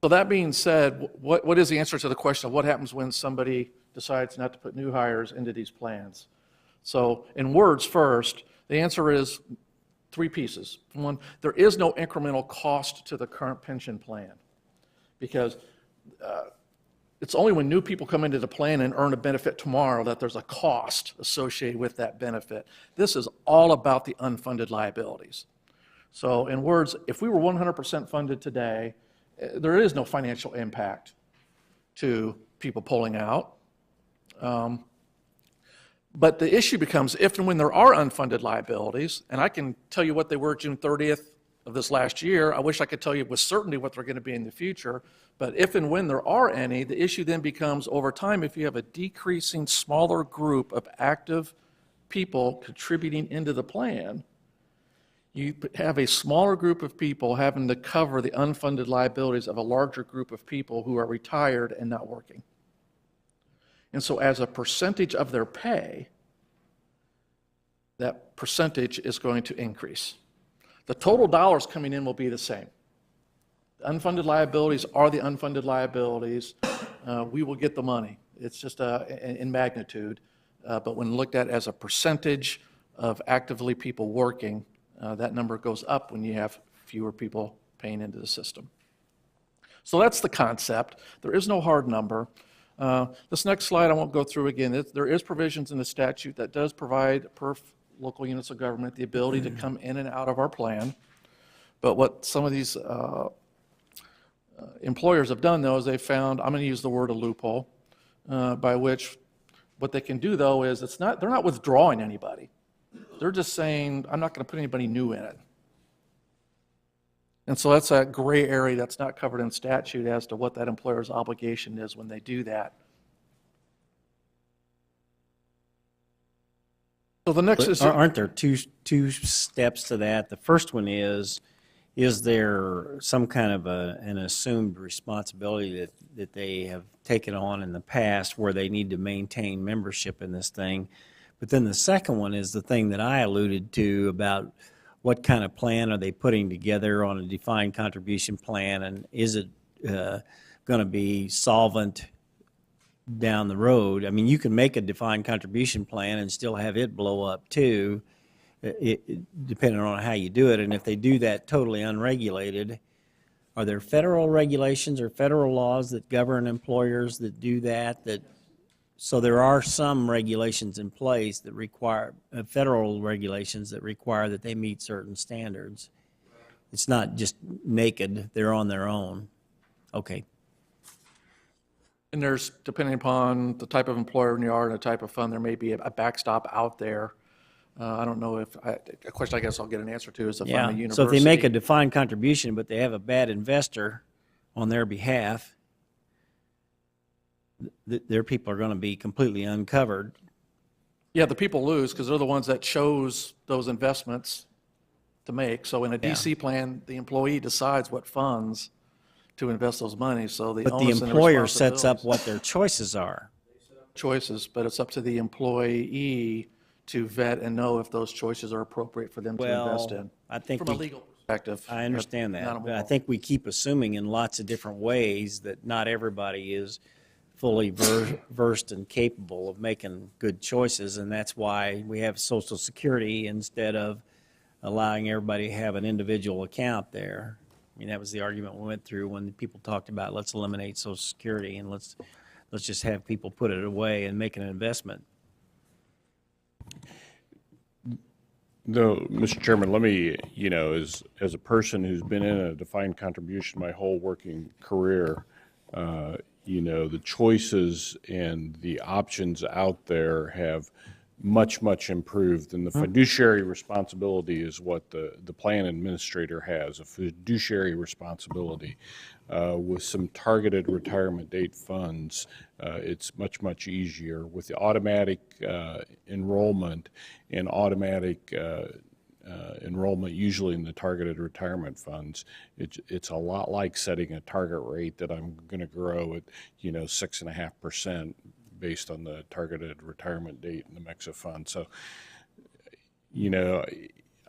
So that being said, what is the answer to the question of what happens when somebody decides not to put new hires into these plans? So in words first, the answer is three pieces. One, there is no incremental cost to the current pension plan, because it's only when new people come into the plan and earn a benefit tomorrow that there's a cost associated with that benefit. This is all about the unfunded liabilities. So in words, if we were 100% funded today, there is no financial impact to people pulling out. But the issue becomes if and when there are unfunded liabilities, and I can tell you what they were June 30th of this last year. I wish I could tell you with certainty what they're going to be in the future. But if and when there are any, the issue then becomes over time, if you have a decreasing smaller group of active people contributing into the plan, you have a smaller group of people having to cover the unfunded liabilities of a larger group of people who are retired and not working. And so as a percentage of their pay, that percentage is going to increase. The total dollars coming in will be the same. The unfunded liabilities are the unfunded liabilities. We will get the money. It's just in magnitude. But when looked at as a percentage of actively people working, that number goes up when you have fewer people paying into the system. So that's the concept. There is no hard number. This next slide I won't go through again. There is provisions in the statute that does provide per local units of government the ability to come in and out of our plan. But what some of these employers have done, though, is they've found, I'm going to use the word a loophole, by which what they can do, though, is they're not withdrawing anybody. They're just saying, I'm not going to put anybody new in it. And so that's a gray area that's not covered in statute as to what that employer's obligation is when they do that. So the next is... Aren't there two steps to that? The first one is there some kind of an assumed responsibility that they have taken on in the past where they need to maintain membership in this thing? But then the second one is the thing that I alluded to about what kind of plan are they putting together on a defined contribution plan, and is it going to be solvent down the road? I mean, you can make a defined contribution plan and still have it blow up too, depending on how you do it. And if they do that totally unregulated, are there federal regulations or federal laws that govern employers that do that? So there are some regulations in place that require, federal regulations that require that they meet certain standards. It's not just naked, they're on their own. Okay. And there's, depending upon the type of employer you are and the type of fund, there may be a backstop out there. I don't know if, a question I guess I'll get an answer to is if I'm a university. So if they make a defined contribution, but they have a bad investor on their behalf, their people are going to be completely uncovered. Yeah, the people lose because they're the ones that chose those investments to make. So in a DC plan, the employee decides what funds to invest those monies. So the But the onus and employer sets up responsibilities- what their choices are. choices, but it's up to the employee to vet and know if those choices are appropriate for them to invest in. I think From a legal perspective. I understand not a that, but I moral. think we keep assuming in lots of different ways that not everybody is fully versed and capable of making good choices, and that's why we have Social Security instead of allowing everybody to have an individual account there. I mean, that was the argument we went through when people talked about let's eliminate Social Security and let's just have people put it away and make an investment. No, Mr. Chairman, let me, as a person who's been in a defined contribution my whole working career, the choices and the options out there have much, much improved. And the fiduciary responsibility is what the plan administrator has, a fiduciary responsibility. With some targeted retirement date funds, it's much, much easier. With the automatic enrollment and automatic enrollment usually in the targeted retirement funds, it's a lot like setting a target rate that I'm going to grow at 6.5% based on the targeted retirement date in the MEXA fund. So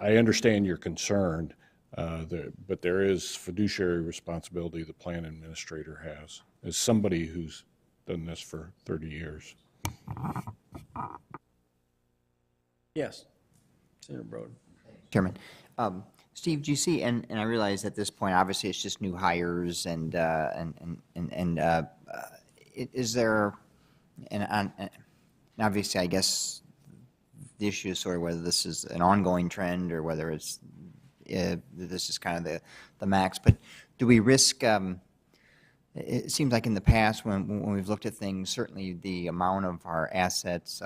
I understand your concern, but there is fiduciary responsibility the plan administrator has as somebody who's done this for 30 years. Yes, Senator Broden. Chairman. Steve, do you see, and I realize at this point, obviously, it's just new hires, and is there, and obviously, I guess the issue is sort of whether this is an ongoing trend or whether it's this is kind of the max. But do we risk? It seems like in the past, when we've looked at things, certainly the amount of our assets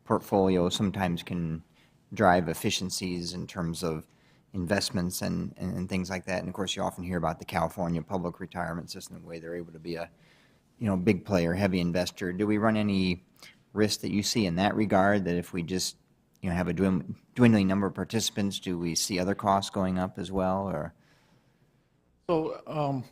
portfolio sometimes can drive efficiencies in terms of investments and things like that. And of course, you often hear about the California public retirement system, the way they're able to be a big player, heavy investor. Do we run any risk that you see in that regard, that if we just have a dwindling number of participants, do we see other costs going up as well? Or So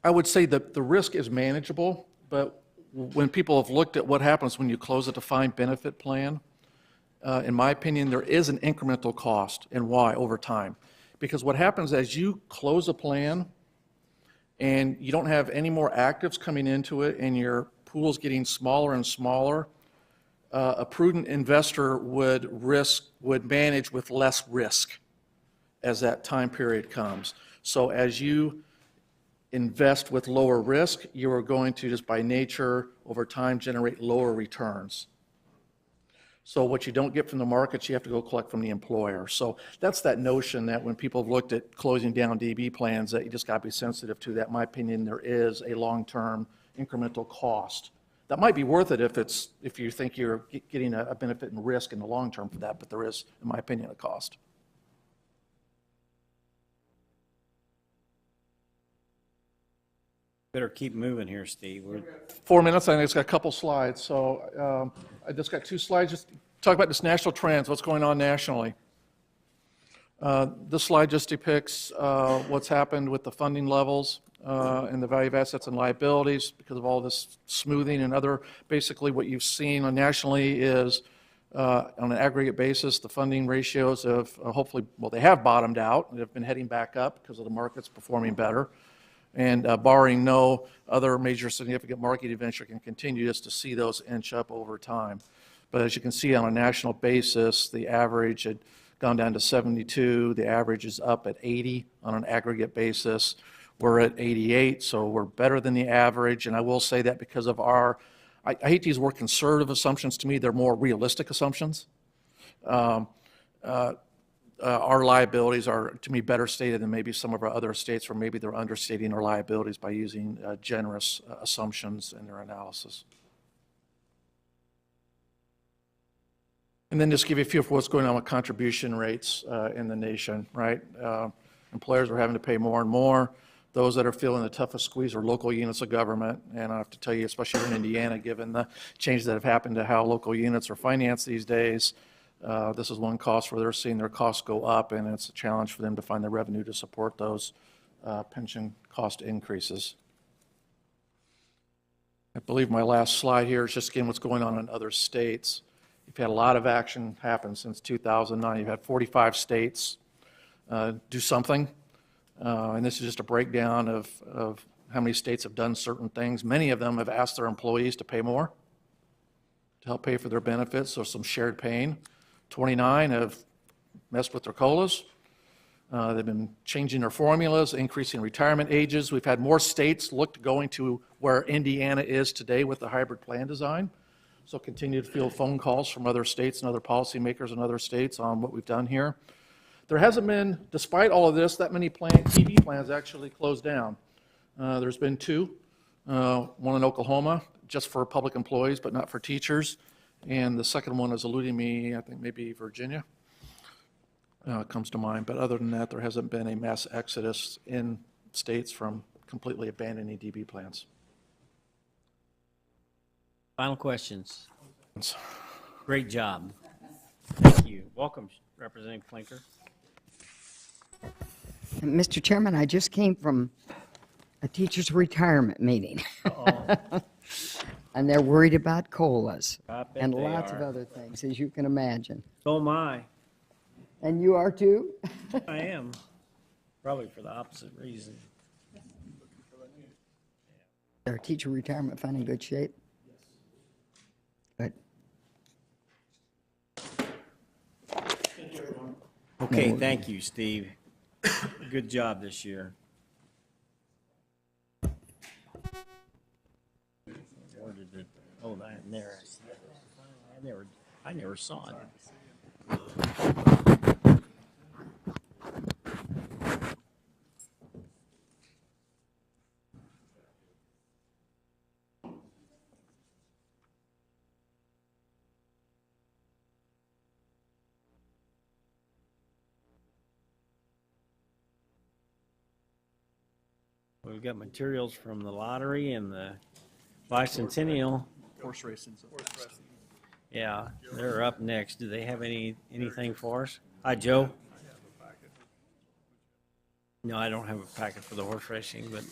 I would say that the risk is manageable, but when people have looked at what happens when you close a defined benefit plan, in my opinion, there is an incremental cost, and why over time. Because what happens as you close a plan and you don't have any more actives coming into it, and your pool's getting smaller and smaller, a prudent investor would manage with less risk as that time period comes. So as you invest with lower risk, you are going to, just by nature, over time, generate lower returns. So what you don't get from the markets, you have to go collect from the employer. So that's that notion that when people have looked at closing down DB plans, that you just got to be sensitive to that. In my opinion, there is a long-term incremental cost. That might be worth it if you think you're getting a benefit in risk in the long term for that, but there is, in my opinion, a cost. Better keep moving here, Steve. 4 minutes, I think it's got a couple slides. So I just got 2 slides, just talk about this national trends, what's going on nationally. This slide just depicts what's happened with the funding levels and the value of assets and liabilities because of all this smoothing and other, basically what you've seen nationally is on an aggregate basis, the funding ratios have hopefully, well, they have bottomed out and have been heading back up because of the markets performing better. And barring no other major significant market events, you can continue just to see those inch up over time. But as you can see on a national basis, the average had gone down to 72. The average is up at 80 on an aggregate basis. We're at 88, so we're better than the average. And I will say that because of I hate to use the word conservative assumptions. To me, they're more realistic assumptions. Our liabilities are, to me, better stated than maybe some of our other states where maybe they're understating our liabilities by using generous assumptions in their analysis. And then just give you a feel for what's going on with contribution rates in the nation, right? Employers are having to pay more and more. Those that are feeling the toughest squeeze are local units of government. And I have to tell you, especially in Indiana, given the changes that have happened to how local units are financed these days, this is one cost where they're seeing their costs go up, and it's a challenge for them to find the revenue to support those pension cost increases. I believe my last slide here is just again what's going on in other states. You've had a lot of action happen since 2009. You've had 45 states do something, and this is just a breakdown of how many states have done certain things. Many of them have asked their employees to pay more to help pay for their benefits, so some shared pain. 29 have messed with their COLAs. They've been changing their formulas, increasing retirement ages. We've had more states look to going to where Indiana is today with the hybrid plan design. So continue to field phone calls from other states and other policymakers in other states on what we've done here. There hasn't been, despite all of this, that many TB plans actually closed down. There's been 2, one in Oklahoma, just for public employees, but not for teachers. And the second one is eluding me, I think maybe Virginia comes to mind. But other than that, there hasn't been a mass exodus in states from completely abandoning DB plans. Final questions. Great job. Thank you. Welcome, Representative Klinker. Mr. Chairman, I just came from a teacher's retirement meeting. And they're worried about COLAs I bet and they lots are. of other things, as you can imagine. So am I. And you are too? I am. Probably for the opposite reason. Our teacher retirement fund in good shape? Good. Okay, thank you, Steve. Good job this year. Where did it? Oh, that there. I never saw it. We've got materials from the lottery and the bicentennial. Horse racing. Yeah, they're up next. Do they have anything for us? Hi, Joe. No, I don't have a packet for the horse racing, but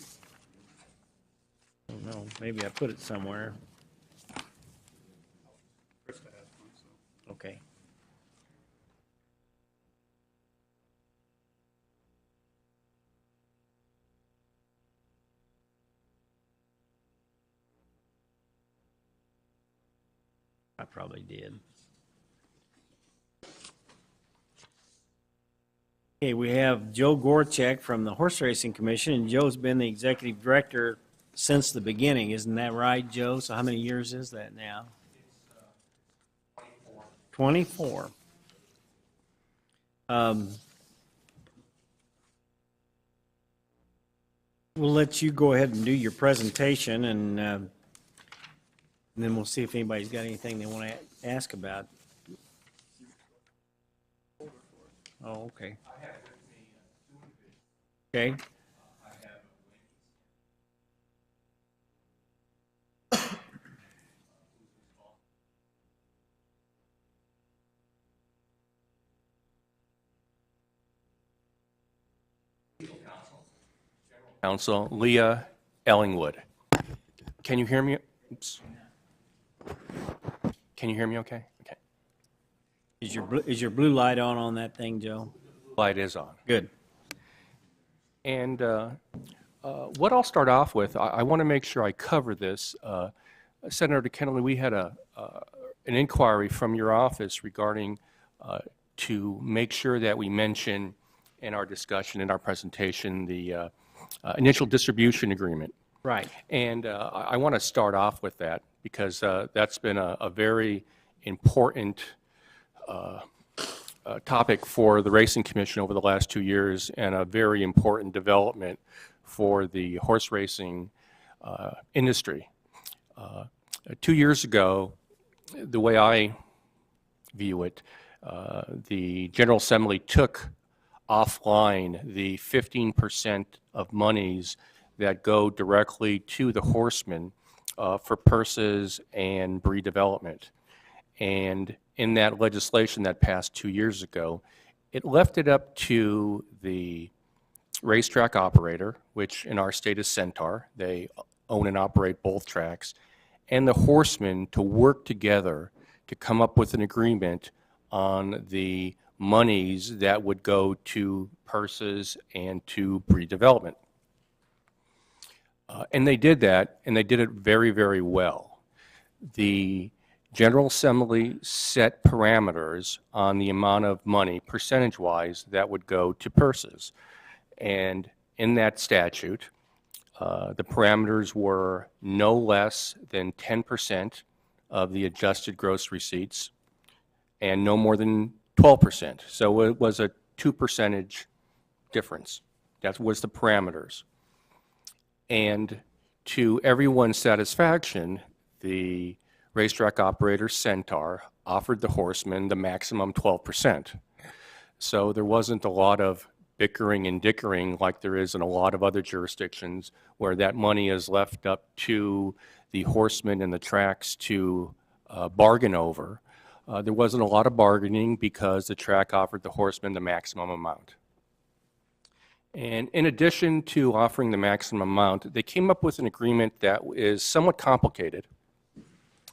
I don't know. Maybe I put it somewhere. Okay. I probably did. Okay, we have Joe Gorchak from the Horse Racing Commission, and Joe's been the executive director since the beginning, isn't that right, Joe? So how many years is that now? 24. We'll let you go ahead and do your presentation, and then we'll see if anybody's got anything they want to ask about. Oh, okay. Okay. Counsel Leah Ellingwood. Can you hear me? Oops. Can you hear me okay? Okay. Is your blue light on that thing, Joe? Light is on. Good. And what I'll start off with, I want to make sure I cover this. Senator Kennelly, we had an inquiry from your office regarding to make sure that we mention in our discussion, in our presentation, the initial distribution agreement. Right. And I want to start off with that because that's been a very important topic for the Racing Commission over the last 2 years and a very important development for the horse racing industry. 2 years ago, the way I view it, the General Assembly took offline the 15% of monies that go directly to the horsemen for purses and breed development. And in that legislation that passed 2 years ago, it left it up to the racetrack operator, which in our state is Centaur. They own and operate both tracks, and the horsemen to work together to come up with an agreement on the monies that would go to purses and to breed development. And they did that, and they did it very, very well. The General Assembly set parameters on the amount of money, percentage-wise, that would go to purses. And in that statute, the parameters were no less than 10% of the adjusted gross receipts and no more than 12%. So it was a 2% difference. That was the parameters. And to everyone's satisfaction, the racetrack operator, Centaur, offered the horsemen the maximum 12%. So there wasn't a lot of bickering and dickering like there is in a lot of other jurisdictions where that money is left up to the horsemen and the tracks to bargain over. There wasn't a lot of bargaining because the track offered the horsemen the maximum amount. And in addition to offering the maximum amount, they came up with an agreement that is somewhat complicated,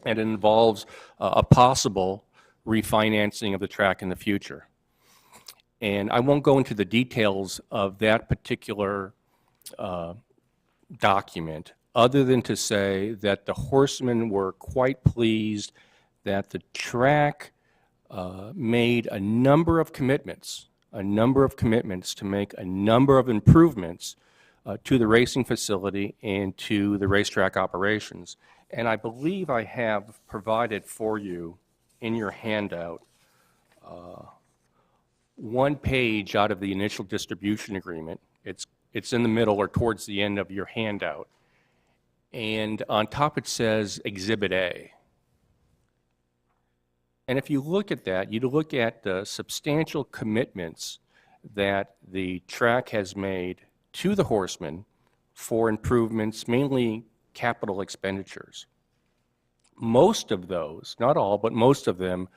and it involves a possible refinancing of the track in the future. And I won't go into the details of that particular document, other than to say that the horsemen were quite pleased that the track made a number of commitments to make a number of improvements to the racing facility and to the racetrack operations. And I believe I have provided for you in your handout one page out of the initial distribution agreement. It's in the middle or towards the end of your handout. And on top it says Exhibit A. And if you look at that, you look at the substantial commitments that the track has made to the horsemen for improvements, mainly capital expenditures. Most of those, not all, but most of them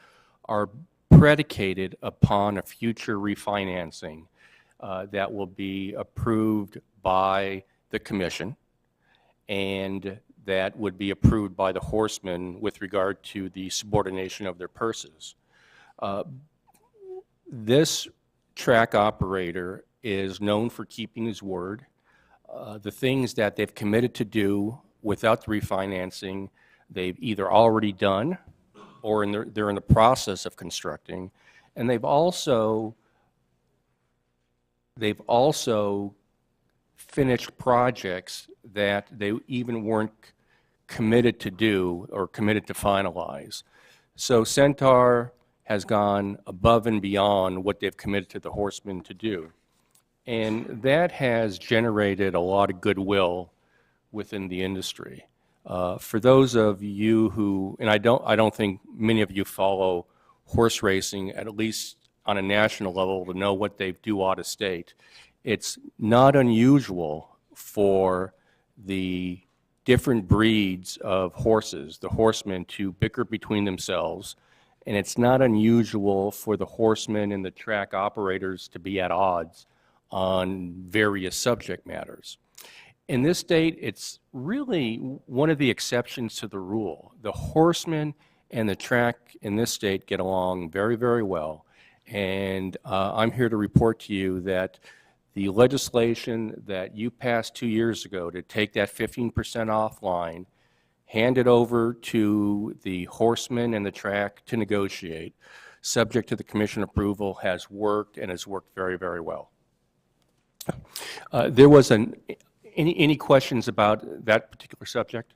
are predicated upon a future refinancing that will be approved by the commission and that would be approved by the horsemen with regard to the subordination of their purses. This track operator is known for keeping his word. The things that they've committed to do without the refinancing, they've either already done or they're in the process of constructing, and they've also finished projects that they even weren't committed to do or committed to finalize. So Centaur has gone above and beyond what they've committed to the Horsemen to do. And that has generated a lot of goodwill within the industry. For those of you who, and I don't think many of you follow horse racing, at least on a national level, to know what they do out of state, it's not unusual for the different breeds of horses, the horsemen, to bicker between themselves, and it's not unusual for the horsemen and the track operators to be at odds on various subject matters. In this state, it's really one of the exceptions to the rule. The horsemen and the track in this state get along very, very well, and I'm here to report to you that the legislation that you passed 2 years ago to take that 15% offline, hand it over to the horsemen and the track to negotiate, subject to the commission approval, has worked and has worked very, very well. There was any questions about that particular subject?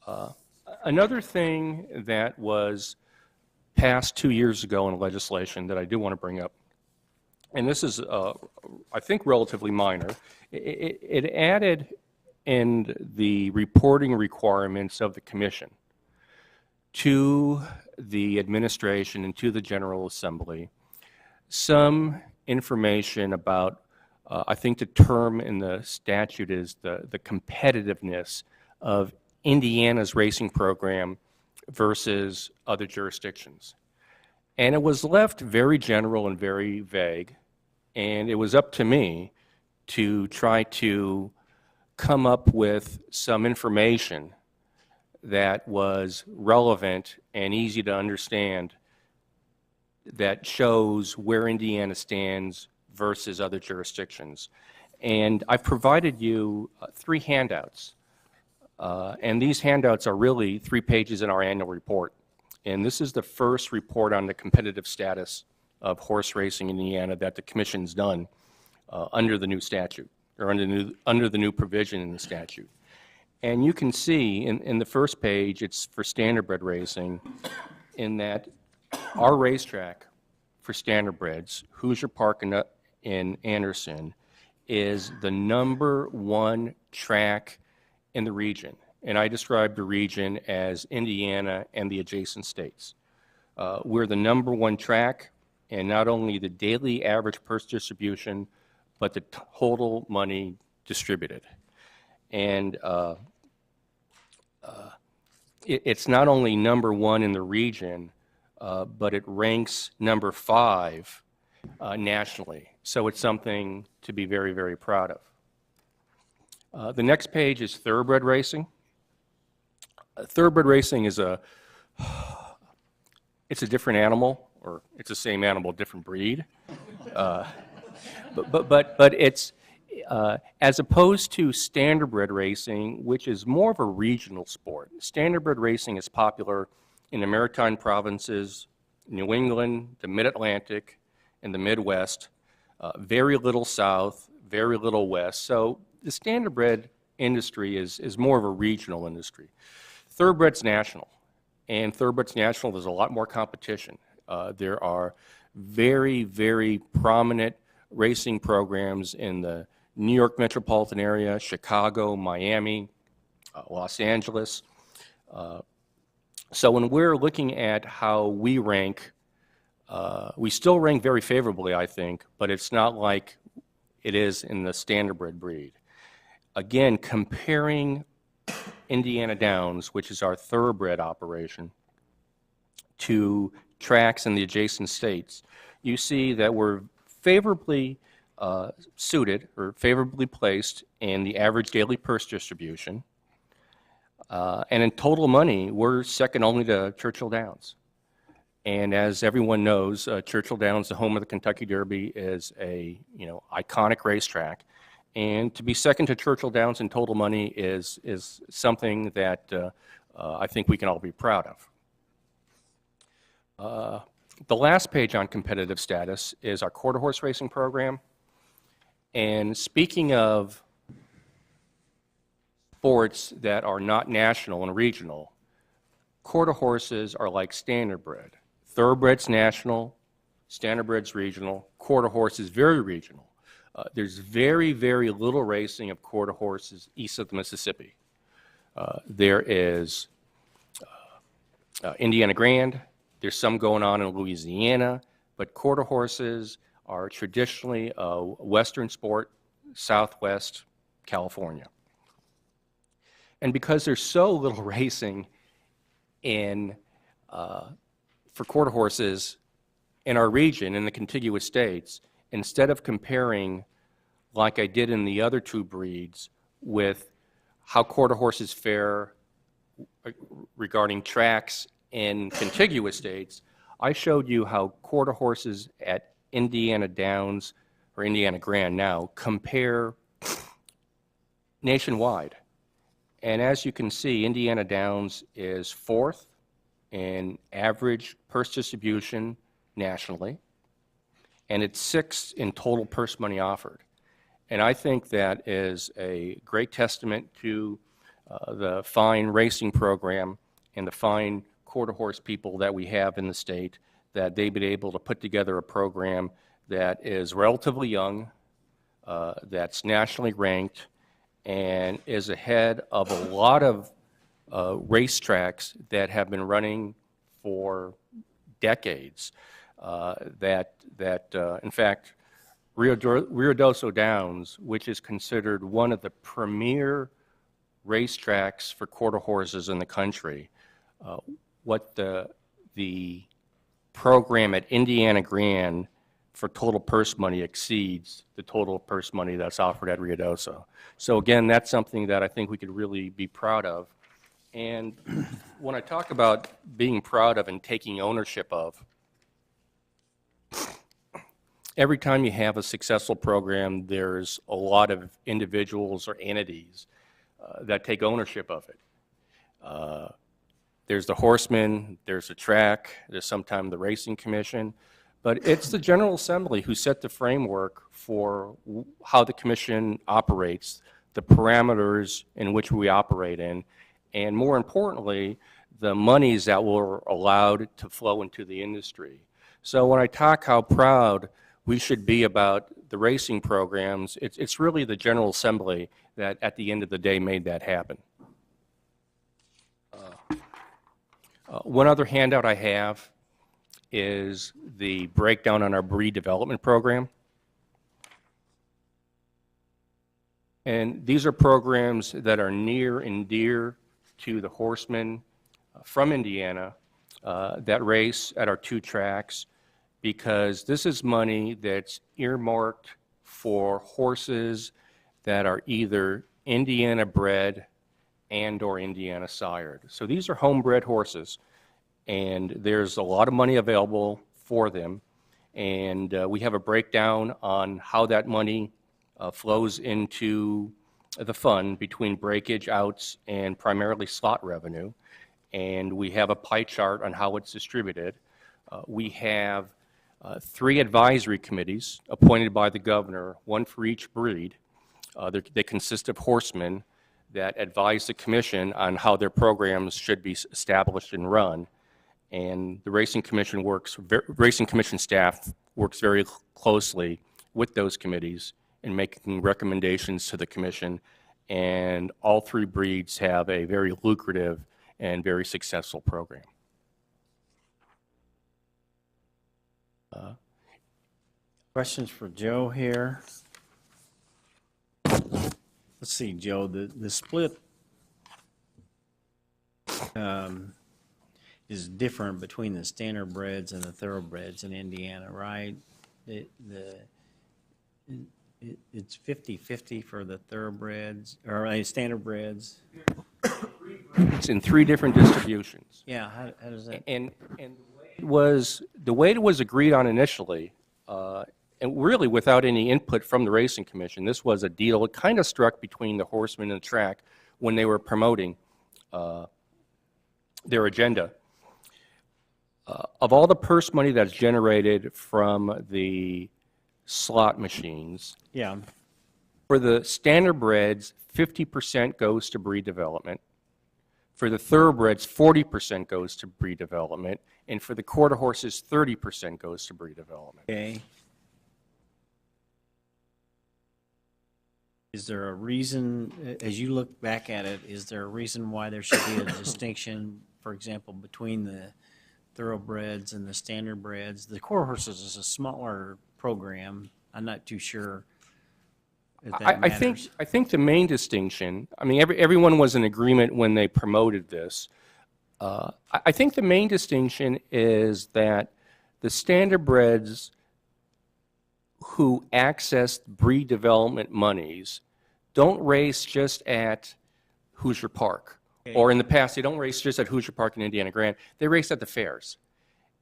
No. Another thing that was passed 2 years ago in legislation that I do want to bring up, and this is, I think, relatively minor. It added in the reporting requirements of the commission to the administration and to the General Assembly some information about, I think the term in the statute is the competitiveness of Indiana's racing program versus other jurisdictions. And it was left very general and very vague, and it was up to me to try to come up with some information that was relevant and easy to understand that shows where Indiana stands versus other jurisdictions. And I've provided you 3 handouts, and these handouts are really 3 pages in our annual report. And this is the first report on the competitive status of horse racing in Indiana that the commission's done under the new statute, or under the new provision in the statute. And you can see in the first page, it's for standardbred racing, in that our racetrack for standardbreds, Hoosier Park in Anderson, is the #1 track in the region. And I describe the region as Indiana and the adjacent states. We're the #1 track, and not only the daily average purse distribution, but the total money distributed. And it's not only #1 in the region, but it ranks #5 nationally. So it's something to be very, very proud of. The next page is thoroughbred racing. Thoroughbred racing is it's a different animal, or it's the same animal, different breed. But it's, as opposed to standardbred racing, which is more of a regional sport. Standardbred racing is popular in the Maritime provinces, New England, the Mid-Atlantic, and the Midwest, very little south, very little west. So the standardbred industry is more of a regional industry. Thoroughbred's national, and Thoroughbred's national, there's a lot more competition. There are very, very prominent racing programs in the New York metropolitan area, Chicago, Miami, Los Angeles. So when we're looking at how we rank, we still rank very favorably, I think, but it's not like it is in the standardbred breed. Again, comparing Indiana Downs, which is our thoroughbred operation, to tracks in the adjacent states, you see that we're favorably suited or favorably placed in the average daily purse distribution. And in total money, we're second only to Churchill Downs. And as everyone knows, Churchill Downs, the home of the Kentucky Derby, is a iconic racetrack. And to be second to Churchill Downs in total money is something that I think we can all be proud of. The last page on competitive status is our quarter horse racing program. And speaking of sports that are not national and regional, quarter horses are like standardbred. Thoroughbred's national, standardbred's regional, quarter horse is very regional. There's very, very little racing of quarter horses east of the Mississippi. There is Indiana Grand. There's some going on in Louisiana, but quarter horses are traditionally a Western sport, Southwest California. And because there's so little racing for quarter horses in our region, in the contiguous states, instead of comparing, like I did in the other two breeds, with how quarter horses fare regarding tracks in contiguous states, I showed you how quarter horses at Indiana Downs, or Indiana Grand now, compare nationwide. And as you can see, Indiana Downs is 4th in average purse distribution nationally, and it's 6th in total purse money offered. And I think that is a great testament to the fine racing program and the fine quarter horse people that we have in the state, that they've been able to put together a program that is relatively young, that's nationally ranked, and is ahead of a lot of racetracks that have been running for decades. In fact, Ruidoso Downs, which is considered one of the premier racetracks for quarter horses in the country, what the program at Indiana Grand for total purse money exceeds the total purse money that's offered at Ruidoso. So again, that's something that I think we could really be proud of. And when I talk about being proud of and taking ownership of, every time you have a successful program, there's a lot of individuals or entities that take ownership of it. There's the horsemen, there's the track, there's sometimes the racing commission, but it's the General Assembly who set the framework for how the commission operates, the parameters in which we operate in, and more importantly, the monies that were allowed to flow into the industry. So when I talk how proud we should be about the racing programs, it's really the General Assembly that at the end of the day made that happen. One other handout I have is the breakdown on our breed development program. And these are programs that are near and dear to the horsemen from Indiana that race at our 2 tracks, because this is money that's earmarked for horses that are either Indiana bred and or Indiana sired. So these are homebred horses, and there's a lot of money available for them. And we have a breakdown on how that money flows into the fund between breakage, outs, and primarily slot revenue. And we have a pie chart on how it's distributed. We have 3 advisory committees appointed by the governor, 1 for each breed. They consist of horsemen that advise the commission on how their programs should be established and run. And the racing commission staff works very closely with those committees in making recommendations to the commission. And all 3 breeds have a very lucrative and very successful program. Questions for Joe here? Let's see, Joe, the split is different between the standardbreds and the thoroughbreds in Indiana, right? It's 50-50 for the thoroughbreds, or standardbreds? It's in 3 different distributions. Yeah, how does that? And the way it was agreed on initially, and really without any input from the Racing Commission, this was a deal it kind of struck between the horsemen and the track when they were promoting their agenda. Of all the purse money that's generated from the slot machines, Yeah, for the standardbreds, 50% goes to breed development. For the thoroughbreds, 40% goes to breed development. And for the quarter horses, 30% goes to breed development. okay. Is there a reason, as you look back at it, is there a reason why there should be a distinction, for example, between the thoroughbreds and the standardbreds? The quarter horses is a smaller program. I'm not too sure if that matters. I think the main distinction, I mean, everyone was in agreement when they promoted this. I think the main distinction is that the standardbreds who accessed breed development monies don't race just at Hoosier Park. Or in the past, they don't race just at Hoosier Park and Indiana Grand. They race at the fairs.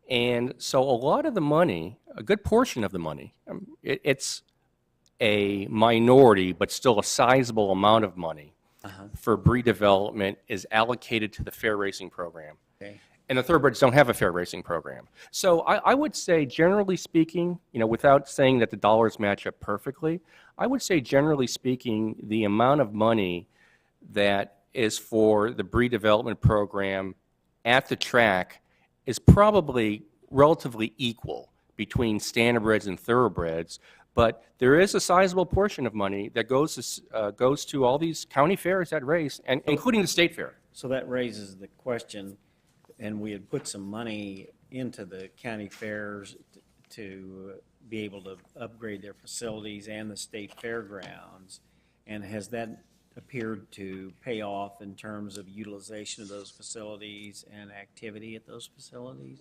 And so a lot of the money, a good portion of the money, it's a minority, but still a sizable amount of money for breed development is allocated to the fair racing program. Okay. And the thoroughbreds don't have a fair racing program. So I would say, generally speaking, without saying that the dollars match up perfectly, I would say, generally speaking, the amount of money that is for the breed development program at the track is probably relatively equal between standardbreds and thoroughbreds. But there is a sizable portion of money that goes to all these county fairs that race, and including the state fair. So that raises the question, and we had put some money into the county fairs to be able to upgrade their facilities and the state fairgrounds. And has that appeared to pay off in terms of utilization of those facilities and activity at those facilities?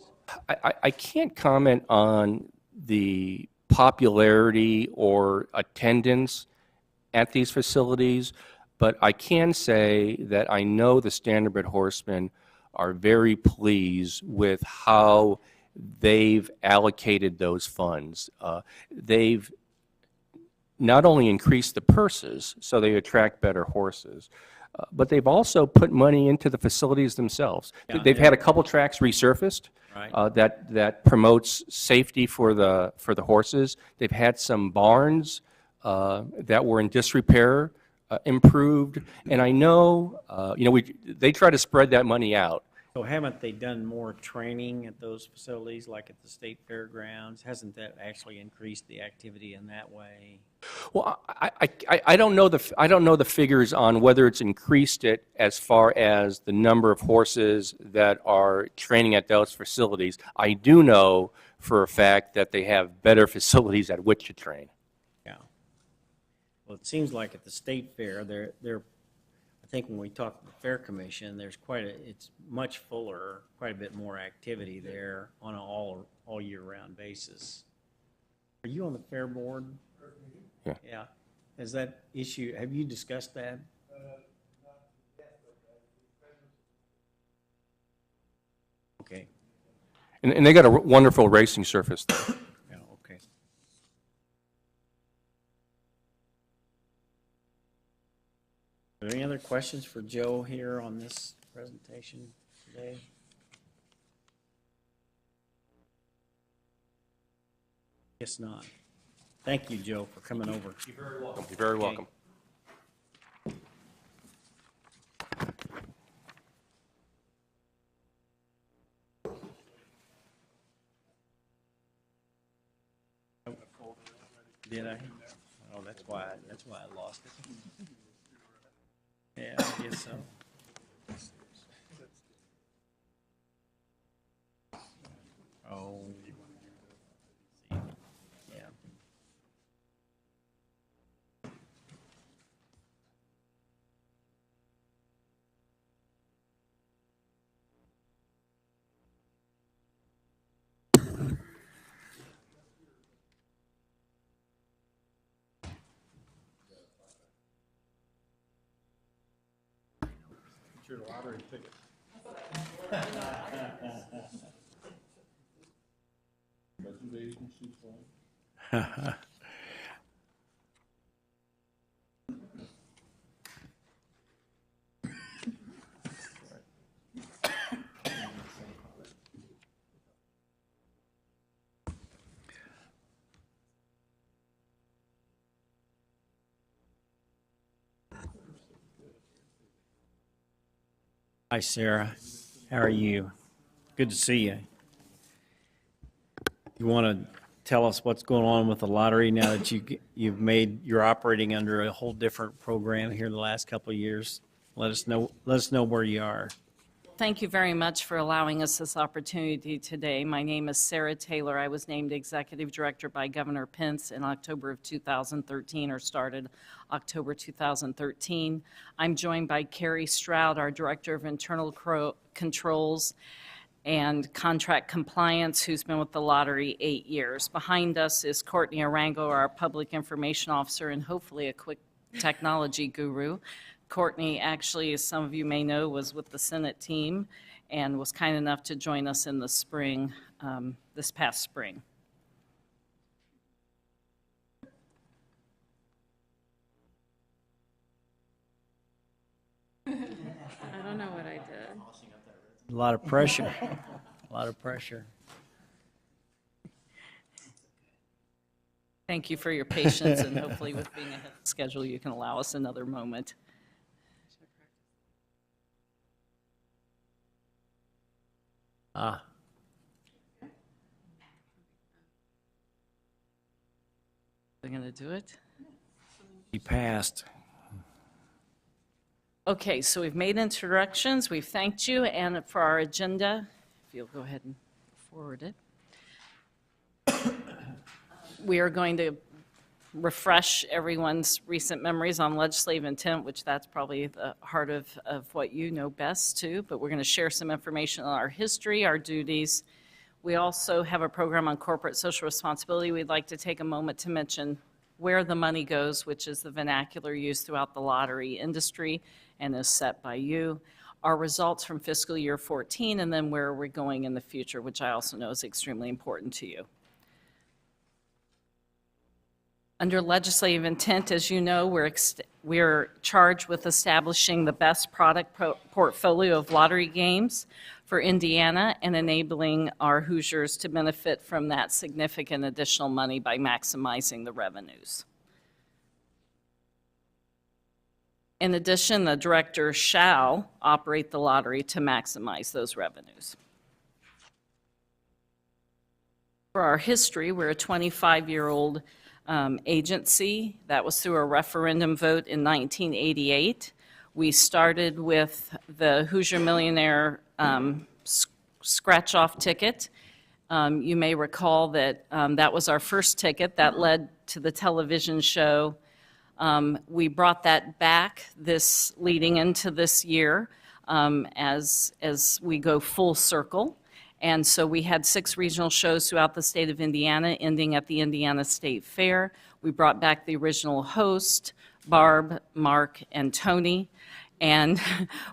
I can't comment on the popularity or attendance at these facilities, but I can say that I know the standardbred horsemen are very pleased with how they've allocated those funds. They've not only increased the purses so they attract better horses, but they've also put money into the facilities themselves. They've had a couple tracks resurfaced. Right. That promotes safety for the horses. They've had some barns that were in disrepair improved, and I know they try to spread that money out. So haven't they done more training at those facilities, like at the state fairgrounds? Hasn't that actually increased the activity in that way? Well, I don't know the figures on whether it's increased it as far as the number of horses that are training at those facilities. I do know for a fact that they have better facilities at which to train. Yeah. Well, it seems like at the state fair, I think when we talk to the Fair Commission, it's much fuller, quite a bit more activity there on an all year round basis. Are you on the fair board? Yeah. Yeah. Has that issue, have you discussed that? Okay. And they got a wonderful racing surface there. Yeah, okay. Are there any other questions for Joe here on this presentation today? Guess not. Thank you, Joe, for coming over. You're very welcome. You're very welcome. Did I? Oh, that's why I lost it. Yeah, I guess so. Oh. Yeah. Hi, Sarah. How are you? Good to see you. You want to tell us what's going on with the lottery now that you're operating under a whole different program here the last couple of years? Let us know where you are. Thank you very much for allowing us this opportunity today. My name is Sarah Taylor. I was named Executive Director by Governor Pence in October of 2013, or started October 2013. I'm joined by Carrie Stroud, our Director of Internal Controls and Contract Compliance, who's been with the lottery 8 years. Behind us is Courtney Arango, our Public Information Officer, and hopefully a quick technology guru. Courtney, actually, as some of you may know, was with the Senate team and was kind enough to join us in the spring, this past spring. I don't know what I did. A lot of pressure. A lot of pressure. Thank you for your patience, and hopefully with being ahead of schedule, you can allow us another moment. Ah. They're going to do it? You passed. Okay, so we've made introductions, we've thanked you, and for our agenda, if you'll go ahead and forward it. We are going to refresh everyone's recent memories on legislative intent, which that's probably the heart of what you know best too, but we're going to share some information on our history, our duties. We also have a program on corporate social responsibility. We'd like to take a moment to mention where the money goes, which is the vernacular used throughout the lottery industry and is set by you. Our results from fiscal year 14, and then where we're going in the future, which I also know is extremely important to you. Under legislative intent, as you know, we're charged with establishing the best product portfolio of lottery games for Indiana and enabling our Hoosiers to benefit from that significant additional money by maximizing the revenues. In addition, the director shall operate the lottery to maximize those revenues. For our history, we're a 25-year-old agency. That was through a referendum vote in 1988. We started with the Hoosier Millionaire scratch-off ticket. You may recall that that was our first ticket that led to the television show. We brought that back leading into this year as we go full circle. And so we had 6 regional shows throughout the state of Indiana, ending at the Indiana State Fair. We brought back the original host, Barb, Mark, and Tony. And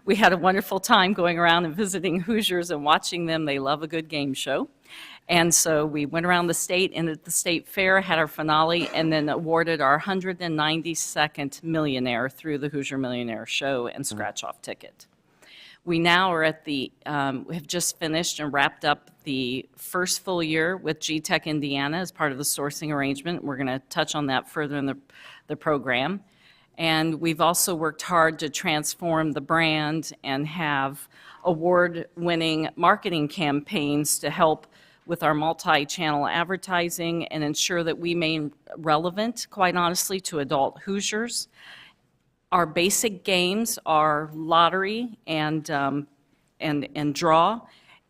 we had a wonderful time going around and visiting Hoosiers and watching them. They love a good game show. And so we went around the state, and at the state fair, had our finale, and then awarded our 192nd millionaire through the Hoosier Millionaire Show and scratch-off ticket. We now are at we have just finished and wrapped up the first full year with G-Tech Indiana as part of the sourcing arrangement. We're going to touch on that further in the program. And we've also worked hard to transform the brand and have award-winning marketing campaigns to help with our multi-channel advertising and ensure that we remain relevant, quite honestly, to adult Hoosiers. Our basic games are lottery and draw,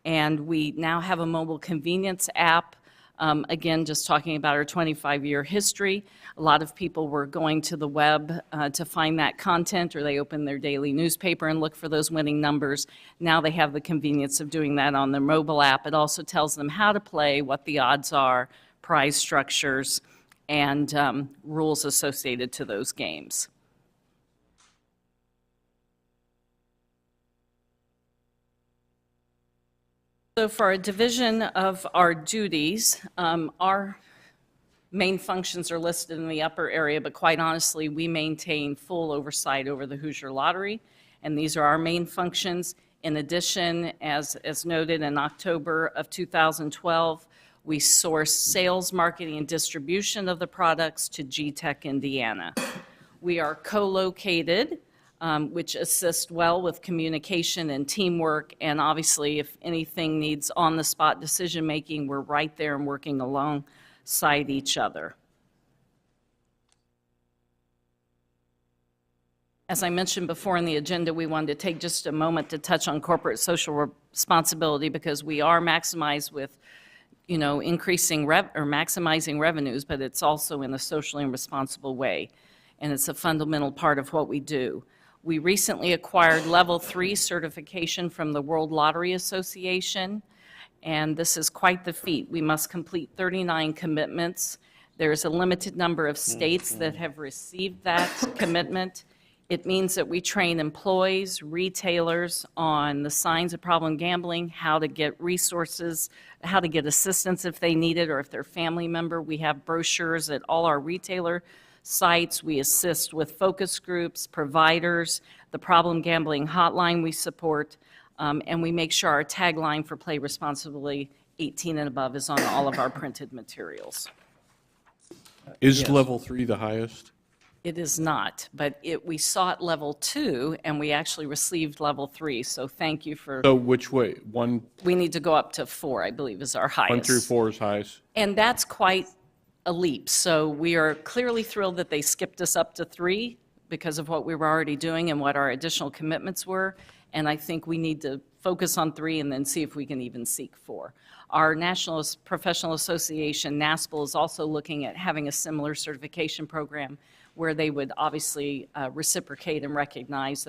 and we now have a mobile convenience app. Again, just talking about our 25-year history. A lot of people were going to the web to find that content, or they open their daily newspaper and look for those winning numbers. Now they have the convenience of doing that on their mobile app. It also tells them how to play, what the odds are, prize structures, and rules associated to those games. So for a division of our duties, our main functions are listed in the upper area, but quite honestly, we maintain full oversight over the Hoosier Lottery, and these are our main functions. In addition, as noted in October of 2012, we source sales, marketing, and distribution of the products to G-Tech Indiana. We are co-located which assist well with communication and teamwork. And obviously, if anything needs on-the-spot decision-making, we're right there and working alongside each other. As I mentioned before in the agenda, we wanted to take just a moment to touch on corporate social responsibility because we are maximized with, increasing or maximizing revenues, but it's also in a socially responsible way, and it's a fundamental part of what we do. We recently acquired Level 3 certification from the World Lottery Association, and this is quite the feat. We must complete 39 commitments. There's a limited number of states that have received that commitment. It means that we train employees, retailers on the signs of problem gambling, how to get resources, how to get assistance if they need it or if they're a family member. We have brochures at all our retailer sites. We assist with focus groups, providers, the problem gambling hotline we support, and we make sure our tagline for Play Responsibly 18 and above is on all of our printed materials. Is level 3 the highest? It is not, but we sought level 2, and we actually received level 3, so thank you for, So which way? 1 we need to go up to 4, I believe, is our highest. through 4 is highest? And that's quite a leap, so we are clearly thrilled that they skipped us up to 3 because of what we were already doing and what our additional commitments were, and I think we need to focus on 3 and then see if we can even seek 4. Our National Professional Association, NASPL, is also looking at having a similar certification program where they would obviously reciprocate and recognize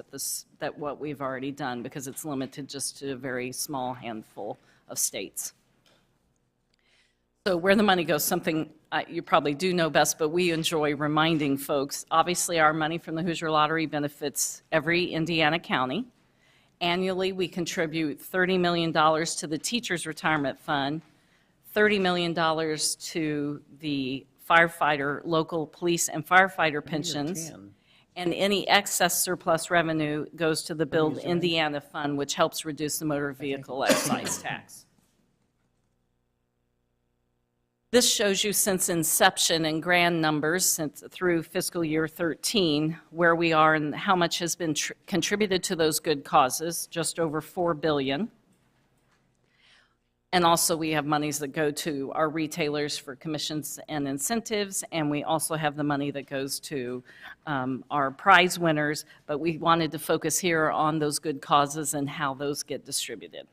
that what we've already done, because it's limited just to a very small handful of states. So where the money goes, something you probably do know best, but we enjoy reminding folks. Obviously, our money from the Hoosier Lottery benefits every Indiana county. Annually, we contribute $30 million to the Teachers Retirement Fund, $30 million to the firefighter, local police and firefighter pensions, and any excess surplus revenue goes to the Build Indiana Fund, which helps reduce the motor vehicle excise tax. This shows you since inception in grand numbers through fiscal year 13, where we are and how much has been contributed to those good causes, just over $4 billion. And also we have monies that go to our retailers for commissions and incentives, and we also have the money that goes to our prize winners, but we wanted to focus here on those good causes and how those get distributed.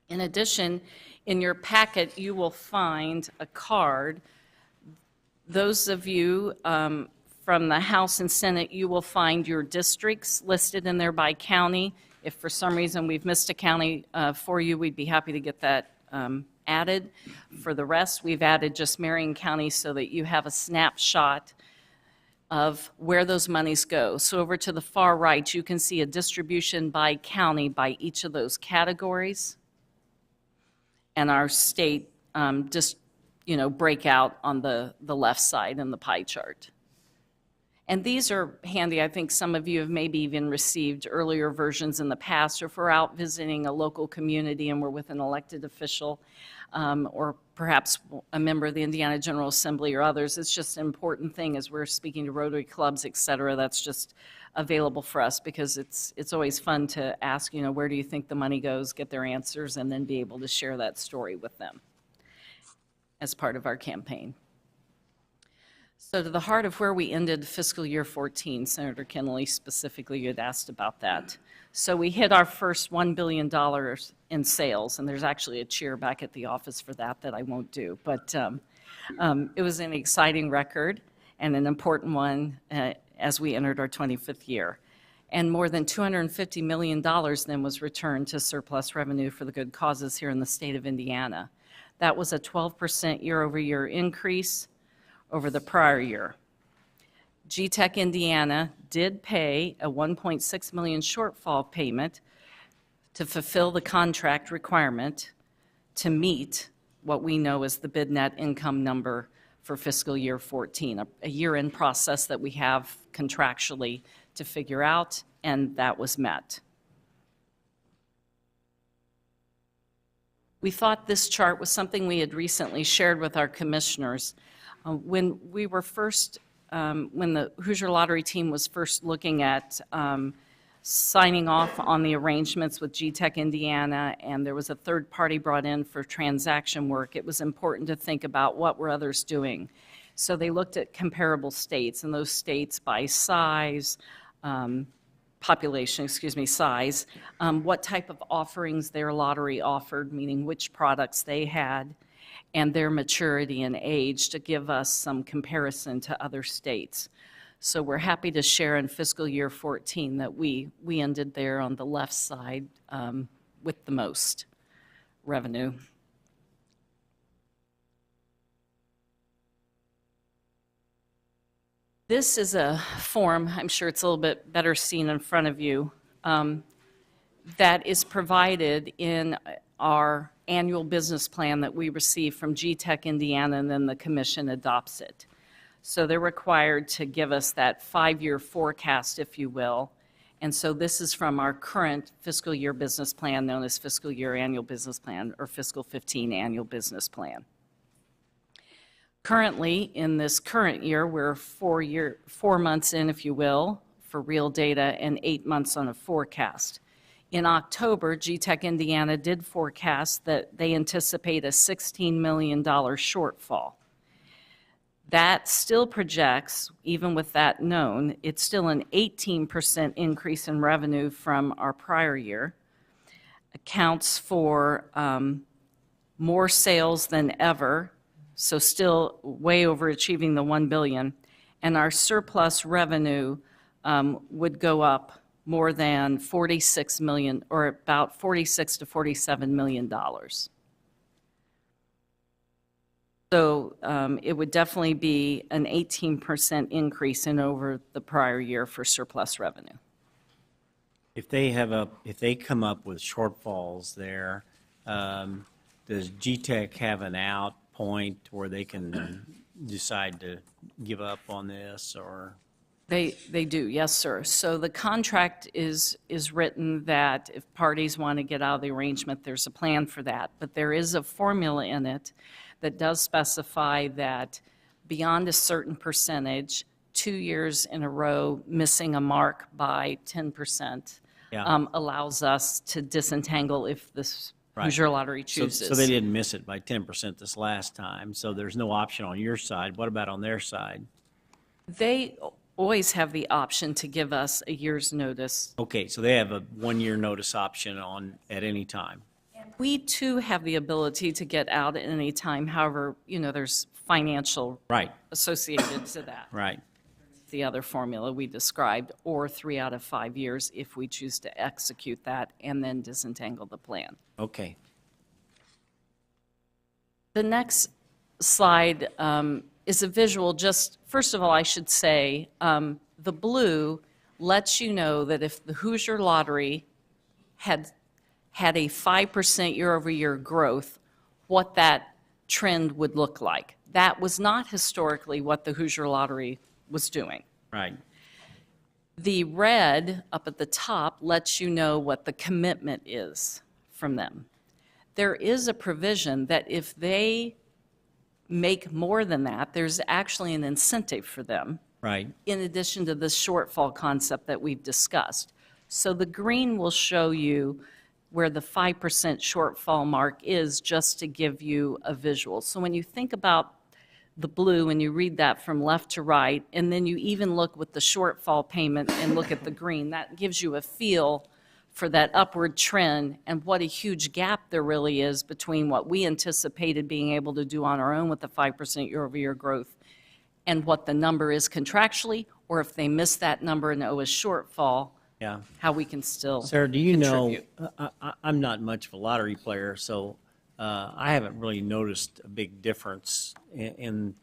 In addition, in your packet, you will find a card. Those of you from the House and Senate, you will find your districts listed in there by county. If for some reason we've missed a county for you, we'd be happy to get that added. For the rest, we've added just Marion County so that you have a snapshot of where those monies go. So over to the far right, you can see a distribution by county by each of those categories. And our state breakout on the left side in the pie chart. And these are handy. I think some of you have maybe even received earlier versions in the past, or if we're out visiting a local community and we're with an elected official, or perhaps a member of the Indiana General Assembly or others. It's just an important thing as we're speaking to Rotary clubs, et cetera. That's just available for us because it's always fun to ask, where do you think the money goes, get their answers, and then be able to share that story with them as part of our campaign. So to the heart of where we ended fiscal year 14, Senator Kennelly specifically, you had asked about that. So we hit our first $1 billion in sales, and there's actually a cheer back at the office for that I won't do. But it was an exciting record and an important one as we entered our 25th year. And more than $250 million then was returned to surplus revenue for the good causes here in the state of Indiana. That was a 12% year-over-year increase over the prior year. GTEC Indiana did pay a $1.6 million shortfall payment to fulfill the contract requirement to meet what we know as the bid net income number for fiscal year 14, a year-end process that we have contractually to figure out, and that was met. We thought this chart was something we had recently shared with our commissioners. When we were first when the Hoosier Lottery team was first looking at signing off on the arrangements with GTech Indiana, and there was a third party brought in for transaction work, it was important to think about what were others doing. So they looked at comparable states, and those states by size, population, size, what type of offerings their lottery offered, meaning which products they had, and their maturity and age to give us some comparison to other states. So we're happy to share in fiscal year 14 that we ended there on the left side with the most revenue. This is a form, I'm sure it's a little bit better seen in front of you, that is provided in our annual business plan that we receive from GTech Indiana, and then the commission adopts it. So they're required to give us that 5-year forecast, if you will. And so this is from our current fiscal year business plan, known as fiscal year annual business plan, or fiscal 15 annual business plan. Currently, in this current year, we're 4 months in, if you will, for real data, and 8 months on a forecast. In October, GTech Indiana did forecast that they anticipate a $16 million shortfall. That still projects, even with that known, it's still an 18% increase in revenue from our prior year, accounts for more sales than ever, so still way overachieving the $1 billion, and our surplus revenue would go up more than 46 million, or about 46 to 47 million dollars. So it would definitely be an 18% increase in over the prior year for surplus revenue. If they come up with shortfalls there, does GTech have an out point where they can decide to give up on this, or? They do, yes, sir. So the contract is written that if parties want to get out of the arrangement, there's a plan for that. But there is a formula in it that does specify that beyond a certain percentage, 2 years in a row missing a mark by 10% allows us to disentangle if this Hoosier Lottery chooses. So they didn't miss it by 10% this last time, so there's no option on your side. What about on their side? They always have the option to give us a year's notice. Okay, so they have a 1-year notice option on at any time. We too have the ability to get out at any time. However, there's financial associated to that. Right. The other formula we described, or 3 out of 5 years if we choose to execute that and then disentangle the plan. Okay. The next slide is a visual. Just first of all, I should say the blue lets you know that if the Hoosier Lottery had a 5% year-over-year growth, what that trend would look like. That was not historically what the Hoosier Lottery was doing. Right. The red up at the top lets you know what the commitment is from them. There is a provision that if they make more than that, there's actually an incentive for them. Right. In addition to the shortfall concept that we've discussed. So the green will show you where the 5% shortfall mark is, just to give you a visual. So when you think about the blue and you read that from left to right, and then you even look with the shortfall payment and look at the green, that gives you a feel for that upward trend and what a huge gap there really is between what we anticipated being able to do on our own with the 5% year-over-year growth and what the number is contractually, or if they miss that number and owe a shortfall, how we can still Sarah, do you contribute. know, I'm not much of a lottery player, so I haven't really noticed a big difference in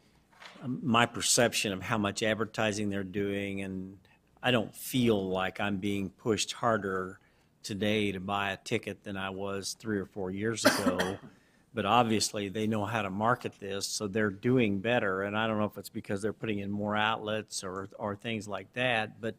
my perception of how much advertising they're doing, and I don't feel like I'm being pushed harder today to buy a ticket than I was 3 or 4 years ago. But obviously, they know how to market this, so they're doing better, and I don't know if it's because they're putting in more outlets or things like that, but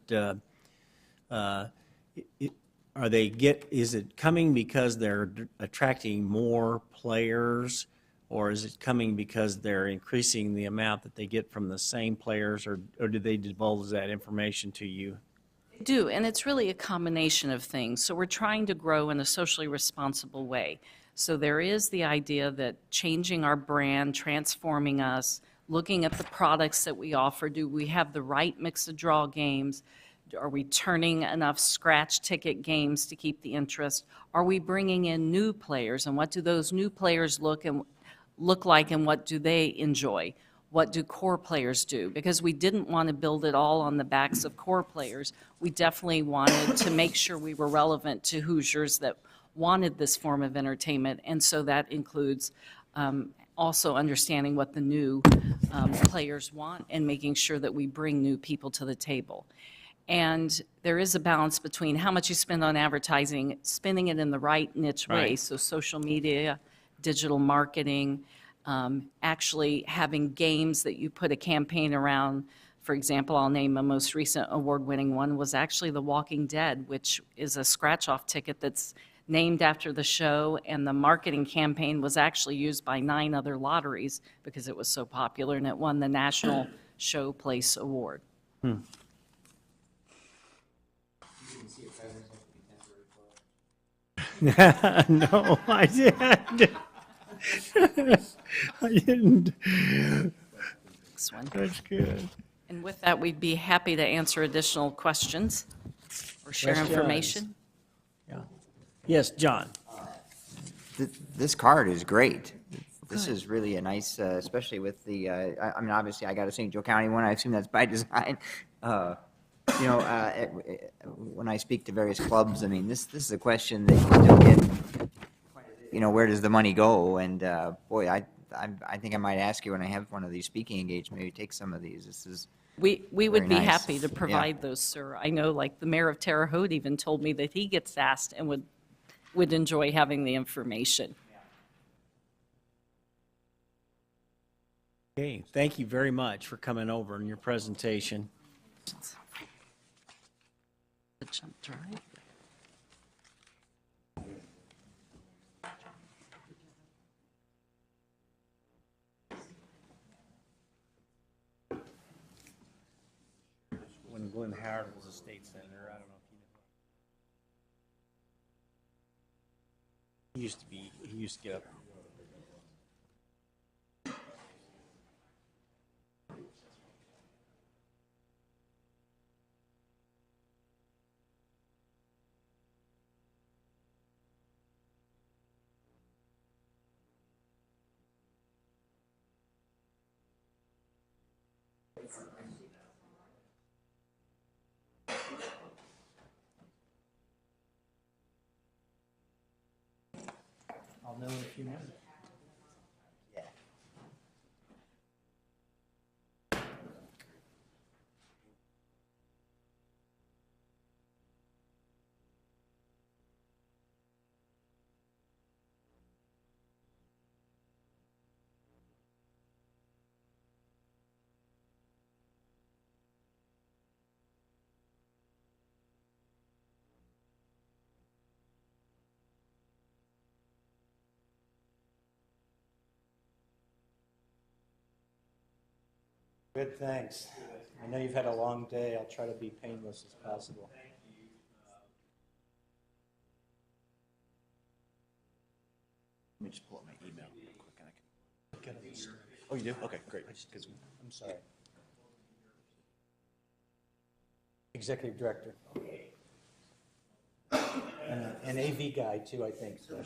is it coming because they're attracting more players, Or is it coming because they're increasing the amount that they get from the same players, or do they divulge that information to you? Do, and it's really a combination of things. So we're trying to grow in a socially responsible way. So there is the idea that changing our brand, transforming us, looking at the products that we offer. Do we have the right mix of draw games? Are we turning enough scratch ticket games to keep the interest? Are we bringing in new players, and what do those new players look like, and what do they enjoy? What do core players do? Because we didn't want to build it all on the backs of core players. We definitely wanted to make sure we were relevant to Hoosiers that wanted this form of entertainment, and so that includes also understanding what the new players want and making sure that we bring new people to the table. And there is a balance between how much you spend on advertising, spending it in the right niche way, Right. so social media, digital marketing, actually having games that you put a campaign around. For example, I'll name a most recent award-winning one was actually The Walking Dead, which is a scratch-off ticket that's named after the show, and the marketing campaign was actually used by 9 other lotteries because it was so popular, and it won the National Showplace Award. No, I didn't. I didn't. This one. That's good. And with that, we'd be happy to answer additional questions or share Questions? information. Yeah. Yes, John. This card is great. This is really a nice, especially with the, I mean, obviously, I got a St. Joe County one. I assume that's by design. You know, when I speak to various clubs, I mean, this is a question that you still get, you know, where does the money go? And boy, I think I might ask you when I have one of these speaking engagements, maybe take some of these. This is We would Very be nice. happy to Yeah. provide those, sir. I know, like, the mayor of Terre Haute even told me that he gets asked and would enjoy having the information. Okay, thank you very much for coming over and your presentation. The jump drive. When Glenn Howard was a state senator, I don't know if you know. He used to get up. I'll know in a few minutes. Good, thanks. I know you've had a long day. I'll try to be painless as possible. Let me just pull up my email real quick and I can. Oh, you do? Okay, great. Because I'm sorry. Executive Director. And an AV guy too, I think. So.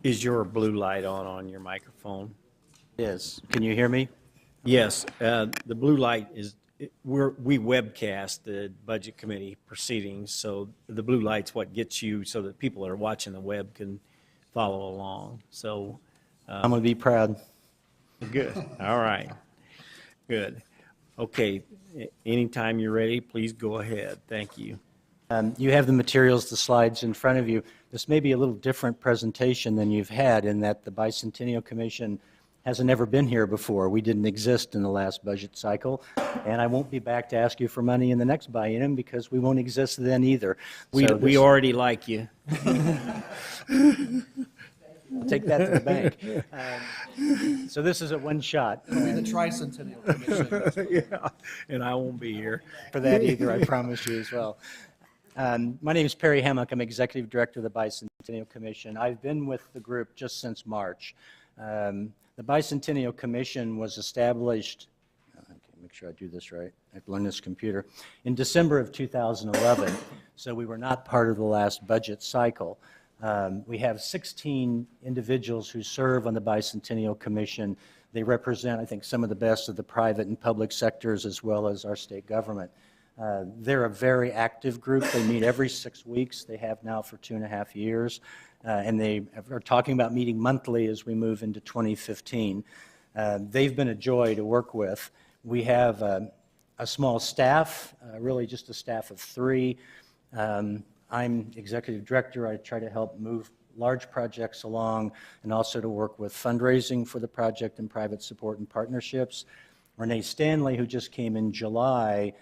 Is your blue light on your microphone? Yes. Can you hear me? Yes. The blue light is, we webcast the Budget Committee proceedings, so the blue light's what gets you so that people that are watching the web can follow along. So I'm going to be proud. good. All right. Good. Okay. Anytime you're ready, please go ahead. Thank you. You have the materials, the slides in front of you. This may be a little different presentation than you've had in that the Bicentennial Commission hasn't ever been here before. We didn't exist in the last budget cycle, and I won't be back to ask you for money in the next biennium because we won't exist then either. We already like you. I'll take that to the bank. So this is a one shot. It'll be the Tricentennial Commission. Yeah, and I won't be here. For that either, I promise you as well. My name is Perry Hammock. I'm Executive Director of the Bicentennial Commission. I've been with the group just since March. The Bicentennial Commission was established, make sure I do this right, I've learned this computer, in December of 2011, so we were not part of the last budget cycle. We have 16 individuals who serve on the Bicentennial Commission. They represent, I think, some of the best of the private and public sectors as well as our state government. They're a very active group. They meet every 6 weeks. They have now for 2.5 years. And they are talking about meeting monthly as we move into 2015. They've been a joy to work with. We have a small staff, really just a staff of 3. I'm executive director. I try to help move large projects along and also to work with fundraising for the project and private support and partnerships. Renee Stanley, who just came in July,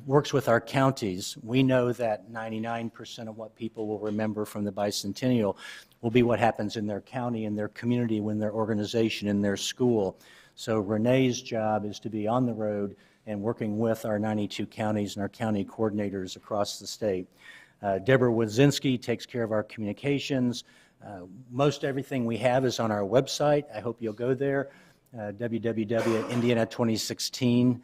works with our counties. We know that 99% of what people will remember from the Bicentennial will be what happens in their county, in their community, in their organization, in their school. So Renee's job is to be on the road and working with our 92 counties and our county coordinators across the state. Deborah Wodzinski takes care of our communications. Most everything we have is on our website. I hope you'll go there, www.indiana2016,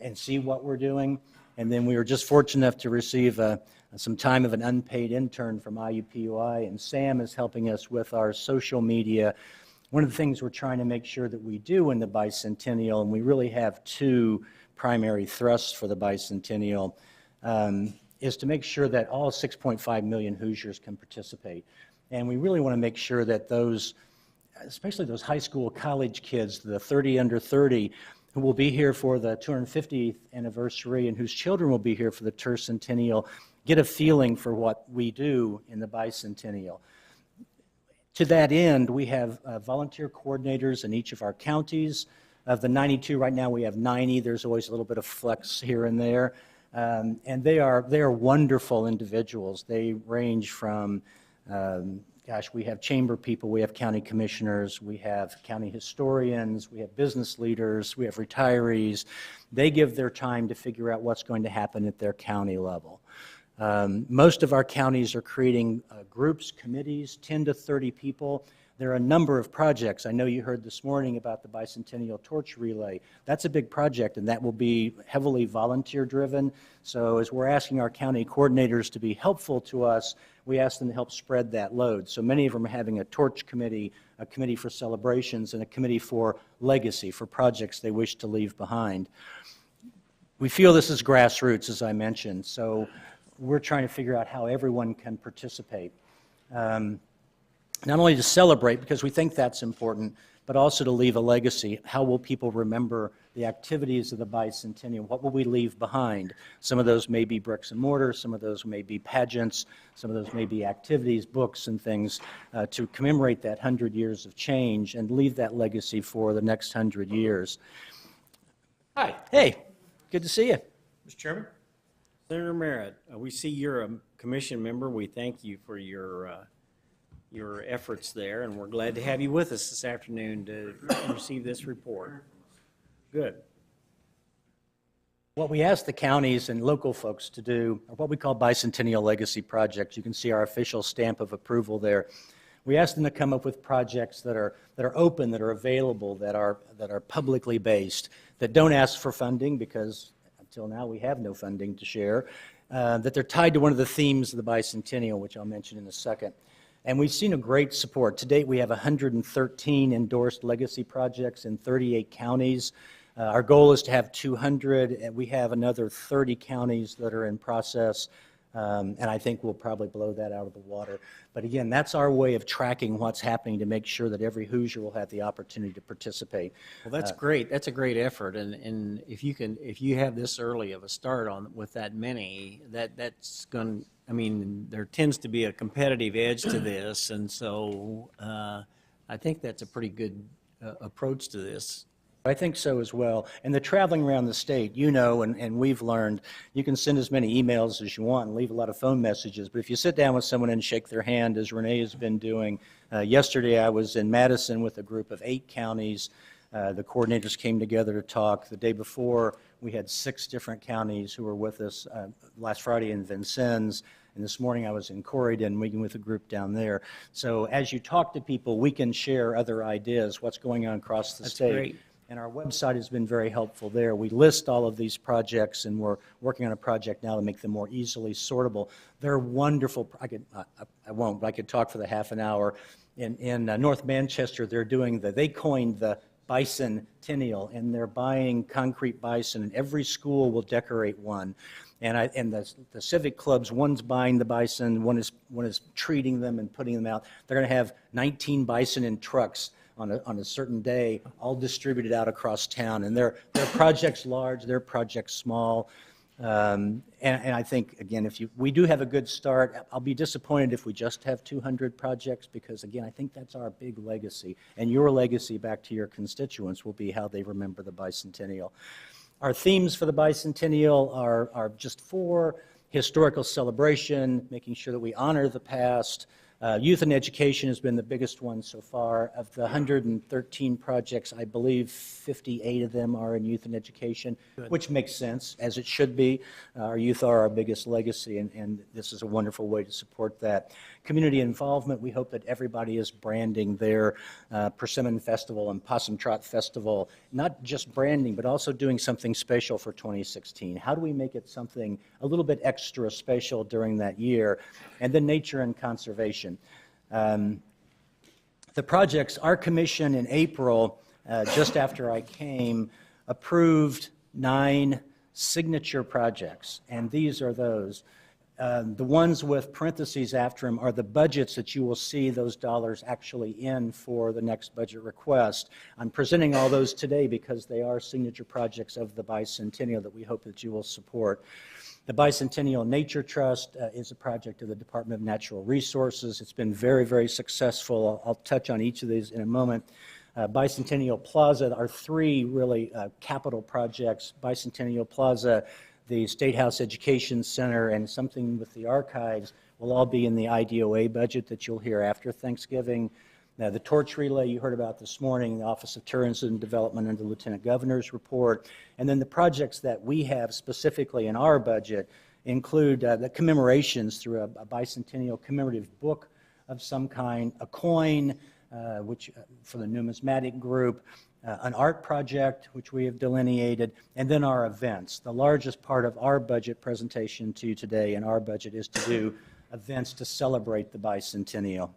and see what we're doing. And then we were just fortunate enough to receive some time of an unpaid intern from IUPUI, and Sam is helping us with our social media. One of the things we're trying to make sure that we do in the Bicentennial, and we really have 2 primary thrusts for the Bicentennial, is to make sure that all 6.5 million Hoosiers can participate. And we really want to make sure that those, especially those high school, college kids, the 30 under 30, who will be here for the 250th anniversary and whose children will be here for the tercentennial, get a feeling for what we do in the Bicentennial. To that end, we have volunteer coordinators in each of our counties. Of the 92 right now, we have 90. There's always a little bit of flex here and there. And they are wonderful individuals. They range from, we have chamber people, we have county commissioners, we have county historians, we have business leaders, we have retirees. They give their time to figure out what's going to happen at their county level. Most of our counties are creating groups, committees, 10 to 30 people. There are a number of projects. I know you heard this morning about the Bicentennial Torch Relay. That's a big project, and that will be heavily volunteer-driven. So as we're asking our county coordinators to be helpful to us, we ask them to help spread that load. So many of them are having a torch committee, a committee for celebrations, and a committee for legacy, for projects they wish to leave behind. We feel this is grassroots, as I mentioned, so we're trying to figure out how everyone can participate. Not only to celebrate, because we think that's important, but also to leave a legacy. How will people remember the activities of the Bicentennial? What will we leave behind? Some of those may be bricks and mortar, some of those may be pageants, some of those may be activities, books and things to commemorate that 100 years of change and leave that legacy for the next 100 years. Hi. Hey, good to see you. Mr. Chairman. Senator Merritt, we see you're a commission member. We thank you for your efforts there, and we're glad to have you with us this afternoon to receive this report. Good. What we ask the counties and local folks to do are what we call Bicentennial Legacy Projects. You can see our official stamp of approval there. We ask them to come up with projects that are open, that are available, that are publicly based, that don't ask for funding because until now we have no funding to share, that they're tied to one of the themes of the Bicentennial, which I'll mention in a second. And we've seen a great support. To date, we have 113 endorsed legacy projects in 38 counties. Our goal is to have 200, and we have another 30 counties that are in process. And I think we'll probably blow that out of the water. But again, that's our way of tracking what's happening to make sure that every Hoosier will have the opportunity to participate. Well, that's great. That's a great effort. And if you have this early of a start on with that many, that's going, I mean, there tends to be a competitive edge to this. And so I think that's a pretty good approach to this. I think so as well. And the traveling around the state, you know, and we've learned, you can send as many emails as you want and leave a lot of phone messages. But if you sit down with someone and shake their hand, as Renee has been doing, yesterday I was in Madison with a group of 8 counties. The coordinators came together to talk. The day before, we had 6 different counties who were with us last Friday in Vincennes. And this morning I was in Corydon meeting with a group down there. So as you talk to people, we can share other ideas, what's going on across the state. Great. And our website has been very helpful there. We list all of these projects, and we're working on a project now to make them more easily sortable. They're wonderful. I won't, but I could talk for the half an hour. In North Manchester, they coined the bicentennial, and they're buying concrete bison, and every school will decorate one. And the civic clubs, one's buying the bison, one is treating them and putting them out. They're going to have 19 bison in trucks on a certain day, all distributed out across town. And their projects large, their projects small. And I think, again, we do have a good start. I'll be disappointed if we just have 200 projects because, again, I think that's our big legacy. And your legacy back to your constituents will be how they remember the bicentennial. Our themes for the bicentennial are just 4: historical celebration, making sure that we honor the past. Youth and education has been the biggest one so far. Of the 113 projects, I believe 58 of them are in youth and education, which makes sense, as it should be. Our youth are our biggest legacy, and this is a wonderful way to support that. Community involvement, we hope that everybody is branding their Persimmon Festival and Possum Trot Festival, not just branding, but also doing something special for 2016. How do we make it something a little bit extra special during that year? And then nature and conservation. The projects, our commission in April, just after I came, approved 9 signature projects, and these are those. The ones with parentheses after them are the budgets that you will see those dollars actually in for the next budget request. I'm presenting all those today because they are signature projects of the bicentennial that we hope that you will support. The Bicentennial Nature Trust is a project of the Department of Natural Resources. It's been very, very successful. I'll touch on each of these in a moment. Bicentennial Plaza are 3 really capital projects. Bicentennial Plaza, the State House Education Center, and something with the archives will all be in the IDOA budget that you'll hear after Thanksgiving. The torch relay you heard about this morning, the Office of Tourism Development under the Lieutenant Governor's report. And then the projects that we have specifically in our budget include the commemorations through a bicentennial commemorative book of some kind, a coin, which for the numismatic group, an art project, which we have delineated, and then our events. The largest part of our budget presentation to you today in our budget is to do events to celebrate the bicentennial.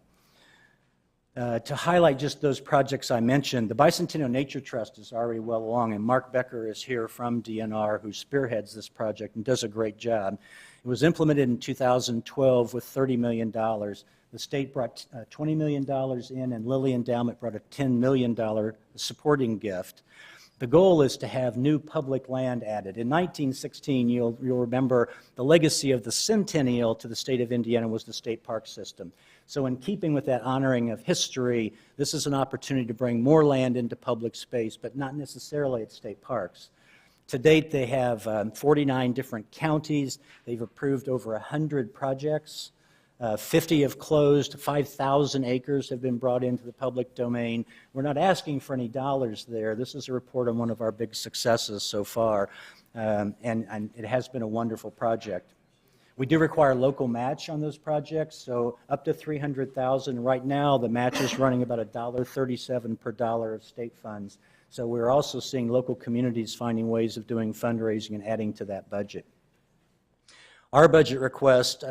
To highlight just those projects I mentioned, the Bicentennial Nature Trust is already well along, and Mark Becker is here from DNR, who spearheads this project and does a great job. It was implemented in 2012 with $30 million. The state brought $20 million in, and Lilly Endowment brought a $10 million supporting gift. The goal is to have new public land added. In 1916, you'll remember the legacy of the centennial to the state of Indiana was the state park system. So in keeping with that honoring of history, this is an opportunity to bring more land into public space, but not necessarily at state parks. To date, they have 49 different counties. They've approved over 100 projects. 50 have closed. 5,000 acres have been brought into the public domain. We're not asking for any dollars there. This is a report on one of our big successes so far, and it has been a wonderful project. We do require local match on those projects, so up to $300,000. Right now, the match is running about $1.37 per dollar of state funds. So we're also seeing local communities finding ways of doing fundraising and adding to that budget. Our budget request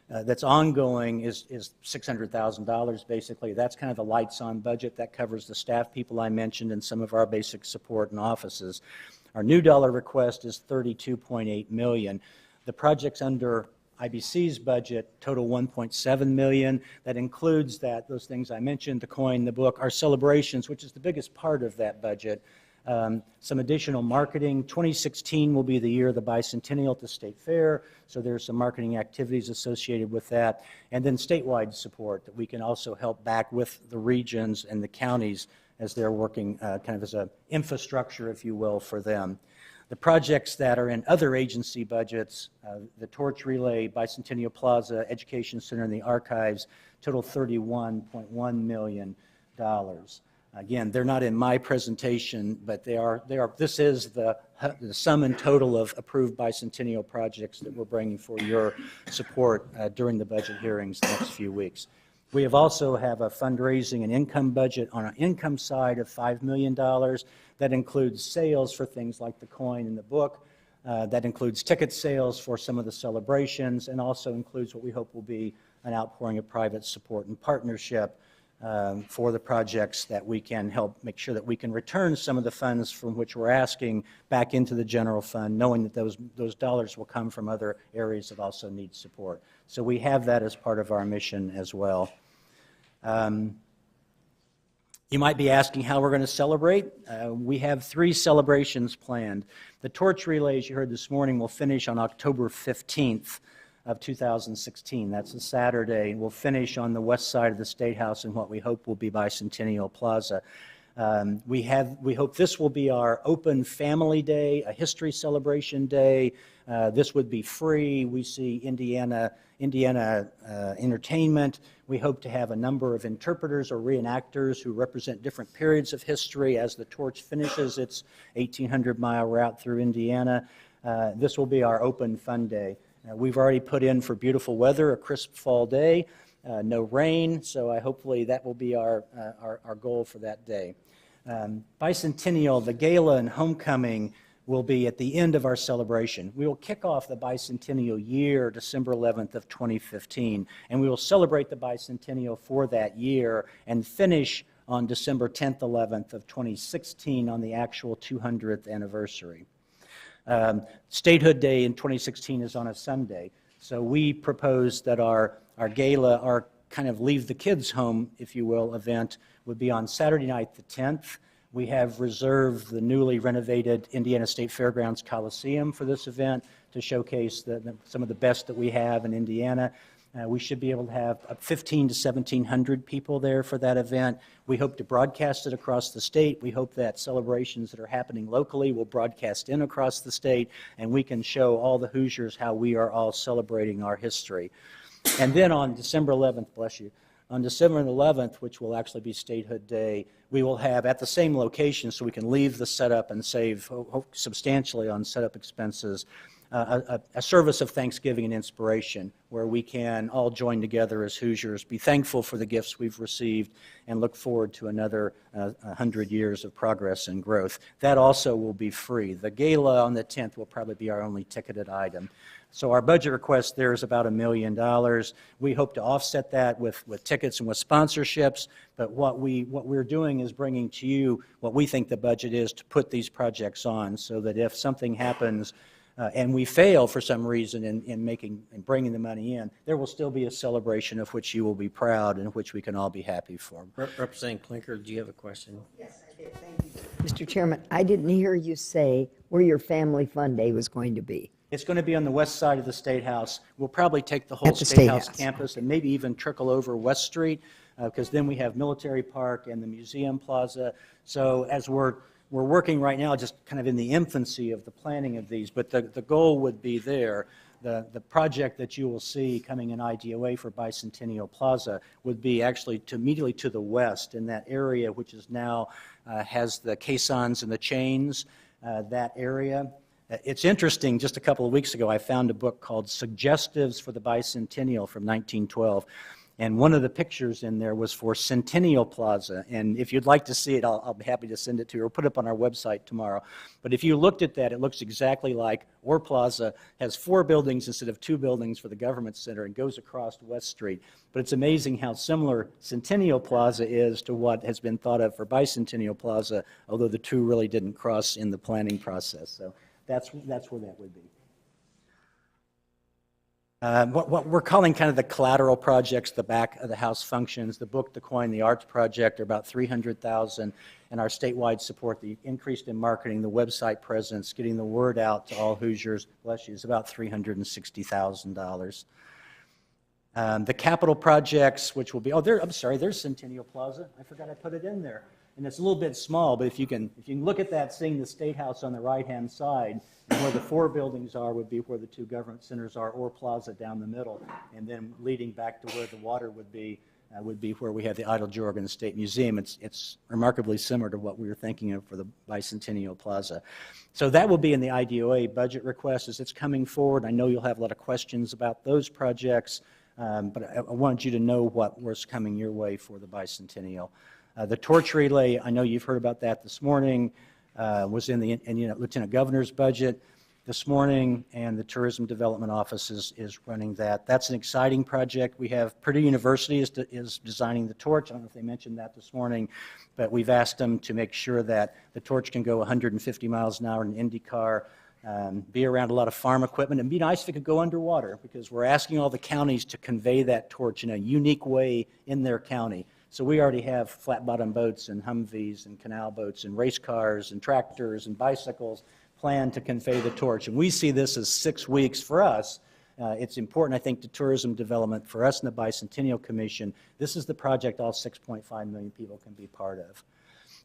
that's ongoing is $600,000, basically. That's kind of the lights-on budget. That covers the staff people I mentioned and some of our basic support and offices. Our new dollar request is $32.8 million. The projects under IBC's budget total $1.7 million. That includes those things I mentioned, the coin, the book, our celebrations, which is the biggest part of that budget. Some additional marketing. 2016 will be the year of the bicentennial at the State Fair, so there's some marketing activities associated with that. And then statewide support that we can also help back with the regions and the counties as they're working kind of as an infrastructure, if you will, for them. The projects that are in other agency budgets, the Torch Relay, Bicentennial Plaza, Education Center, and the Archives, total $31.1 million. Again, they're not in my presentation, but they are. This is the sum and total of approved bicentennial projects that we're bringing for your support during the budget hearings the next few weeks. We have also have a fundraising and income budget on our income side of $5 million. That includes sales for things like the coin and the book. That includes ticket sales for some of the celebrations, and also includes what we hope will be an outpouring of private support and partnership for the projects that we can help make sure that we can return some of the funds from which we're asking back into the general fund, knowing that those dollars will come from other areas that also need support. So we have that as part of our mission as well. You might be asking how we're going to celebrate. We have 3 celebrations planned. The Torch Relay, as you heard this morning, will finish on October 15th of 2016. That's a Saturday. We'll finish on the west side of the State House in what we hope will be Bicentennial Plaza. We hope this will be our open family day, a history celebration day. This would be free. We see Indiana entertainment. We hope to have a number of interpreters or reenactors who represent different periods of history as the torch finishes its 1,800-mile route through Indiana. This will be our open fun day. We've already put in for beautiful weather, a crisp fall day, no rain, so hopefully that will be our goal for that day. Bicentennial, the gala and homecoming will be at the end of our celebration. We will kick off the bicentennial year, December 11th of 2015, and we will celebrate the bicentennial for that year and finish on December 10th, 11th of 2016 on the actual 200th anniversary. Statehood Day in 2016 is on a Sunday, so we propose that our gala, our kind of leave the kids home, if you will, event would be on Saturday night the 10th. We have reserved the newly renovated Indiana State Fairgrounds Coliseum for this event to showcase some of the best that we have in Indiana. We should be able to have 1,500 to 1,700 people there for that event. We hope to broadcast it across the state. We hope that celebrations that are happening locally will broadcast in across the state, and we can show all the Hoosiers how we are all celebrating our history. And then on December 11th, bless you, on December 11th, which will actually be Statehood Day, we will have at the same location, so we can leave the setup and save substantially on setup expenses, a service of thanksgiving and inspiration where we can all join together as Hoosiers, be thankful for the gifts we've received, and look forward to another 100 years of progress and growth. That also will be free. The gala on the 10th will probably be our only ticketed item. So our budget request there is about $1 million. We hope to offset that with tickets and with sponsorships, but what we're doing is bringing to you what we think the budget is to put these projects on, so that if something happens and we fail for some reason in bringing the money in, there will still be a celebration of which you will be proud and which we can all be happy for. Representative Klinker, do you have a question? Yes, I did. Thank you. Mr. Chairman, I didn't hear you say where your family fun day was going to be. It's going to be on the west side of the State House. We'll probably take the whole At the State State House House. campus and maybe even trickle over West Street, because then we have Military Park and the Museum Plaza. So as we're working right now, just kind of in the infancy of the planning of these, but the goal would be there. The project that you will see coming in IDOA for Bicentennial Plaza would be actually immediately to the west in that area, which is now has the caissons and the chains, that area. It's interesting, just a couple of weeks ago, I found a book called Suggestives for the Bicentennial from 1912. And one of the pictures in there was for Centennial Plaza. And if you'd like to see it, I'll be happy to send it to you or put it up on our website tomorrow. But if you looked at that, it looks exactly like Orr Plaza has 4 buildings instead of 2 buildings for the Government Center and goes across West Street. But it's amazing how similar Centennial Plaza is to what has been thought of for Bicentennial Plaza, although the two really didn't cross in the planning process. So that's where that would be. What we're calling kind of the collateral projects, the back of the house functions, the book, the coin, the arts project are about $300,000, and our statewide support, the increased in marketing, the website presence, getting the word out to all Hoosiers, bless you, is about $360,000. The capital projects, which will be, I'm sorry, there's Centennial Plaza. I forgot I put it in there. And it's a little bit small, but if you can look at that, seeing the State House on the right-hand side, and where the 4 buildings are would be where the 2 government centers are, or Plaza down the middle, and then leading back to where the water would be where we have the Idle Jorgen State Museum. It's remarkably similar to what we were thinking of for the Bicentennial Plaza. So that will be in the IDOA budget request as it's coming forward. I know you'll have a lot of questions about those projects, but I wanted you to know what was coming your way for the Bicentennial. The torch relay, I know you've heard about that this morning, was in the Lieutenant Governor's budget this morning, and the Tourism Development Office is running that. That's an exciting project. We have Purdue University is designing the torch. I don't know if they mentioned that this morning, but we've asked them to make sure that the torch can go 150 miles an hour in an IndyCar, be around a lot of farm equipment, and be nice if it could go underwater, because we're asking all the counties to convey that torch in a unique way in their county. So we already have flat-bottom boats and Humvees and canal boats and race cars and tractors and bicycles planned to convey the torch. And we see this as 6 weeks for us. It's important, I think, to tourism development for us in the Bicentennial Commission. This is the project all 6.5 million people can be part of.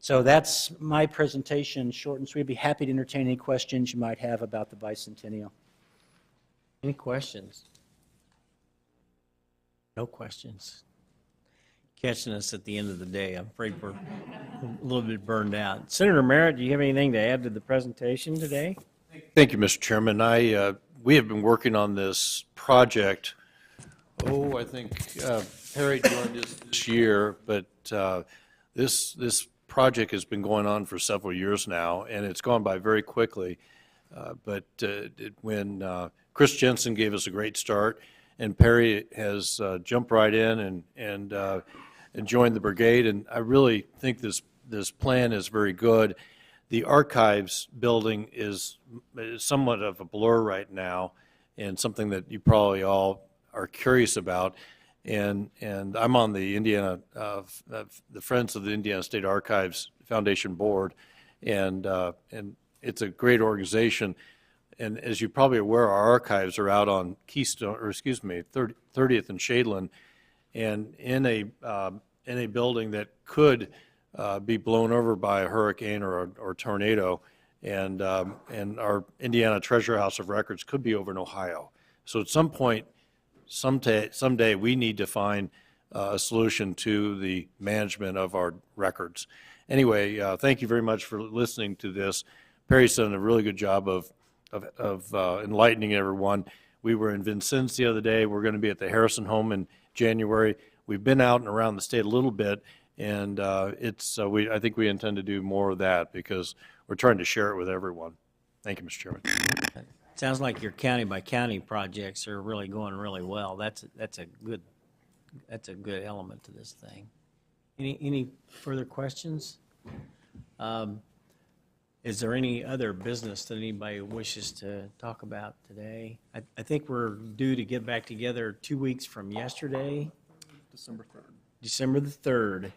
So that's my presentation, short and sweet. I'd be happy to entertain any questions you might have about the Bicentennial. Any questions? No questions. Catching us at the end of the day. I'm afraid we're a little bit burned out. Senator Merritt, do you have anything to add to the presentation today? Thank you, Mr. Chairman. We have been working on this project, I think Perry joined us this year, but this project has been going on for several years now, and it's gone by very quickly. When Chris Jensen gave us a great start, and Perry has jumped right in and joined the brigade, and I really think this plan is very good. The archives building is somewhat of a blur right now, and something that you probably all are curious about. And I'm on the the Friends of the Indiana State Archives Foundation board, and it's a great organization. And as you're probably aware, our archives are out on 30th and Shadeland, and in a building that could be blown over by a hurricane or tornado, and our Indiana Treasure House of Records could be over in Ohio. So at some point, someday we need to find a solution to the management of our records. Anyway, thank you very much for listening to this. Perry's done a really good job of enlightening everyone. We were in Vincennes the other day. We're going to be at the Harrison home in January. We've been out and around the state a little bit, and I think we intend to do more of that because we're trying to share it with everyone. Thank you, Mr. Chairman. Sounds like your county by county projects are really going really well. That's a good element to this thing. Any further questions? Is there any other business that anybody wishes to talk about today? I think we're due to get back together 2 weeks from yesterday. December 3rd. December the 3rd.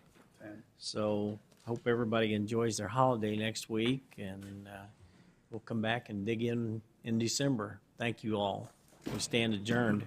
So hope everybody enjoys their holiday next week, and we'll come back and dig in December. Thank you all. We stand adjourned.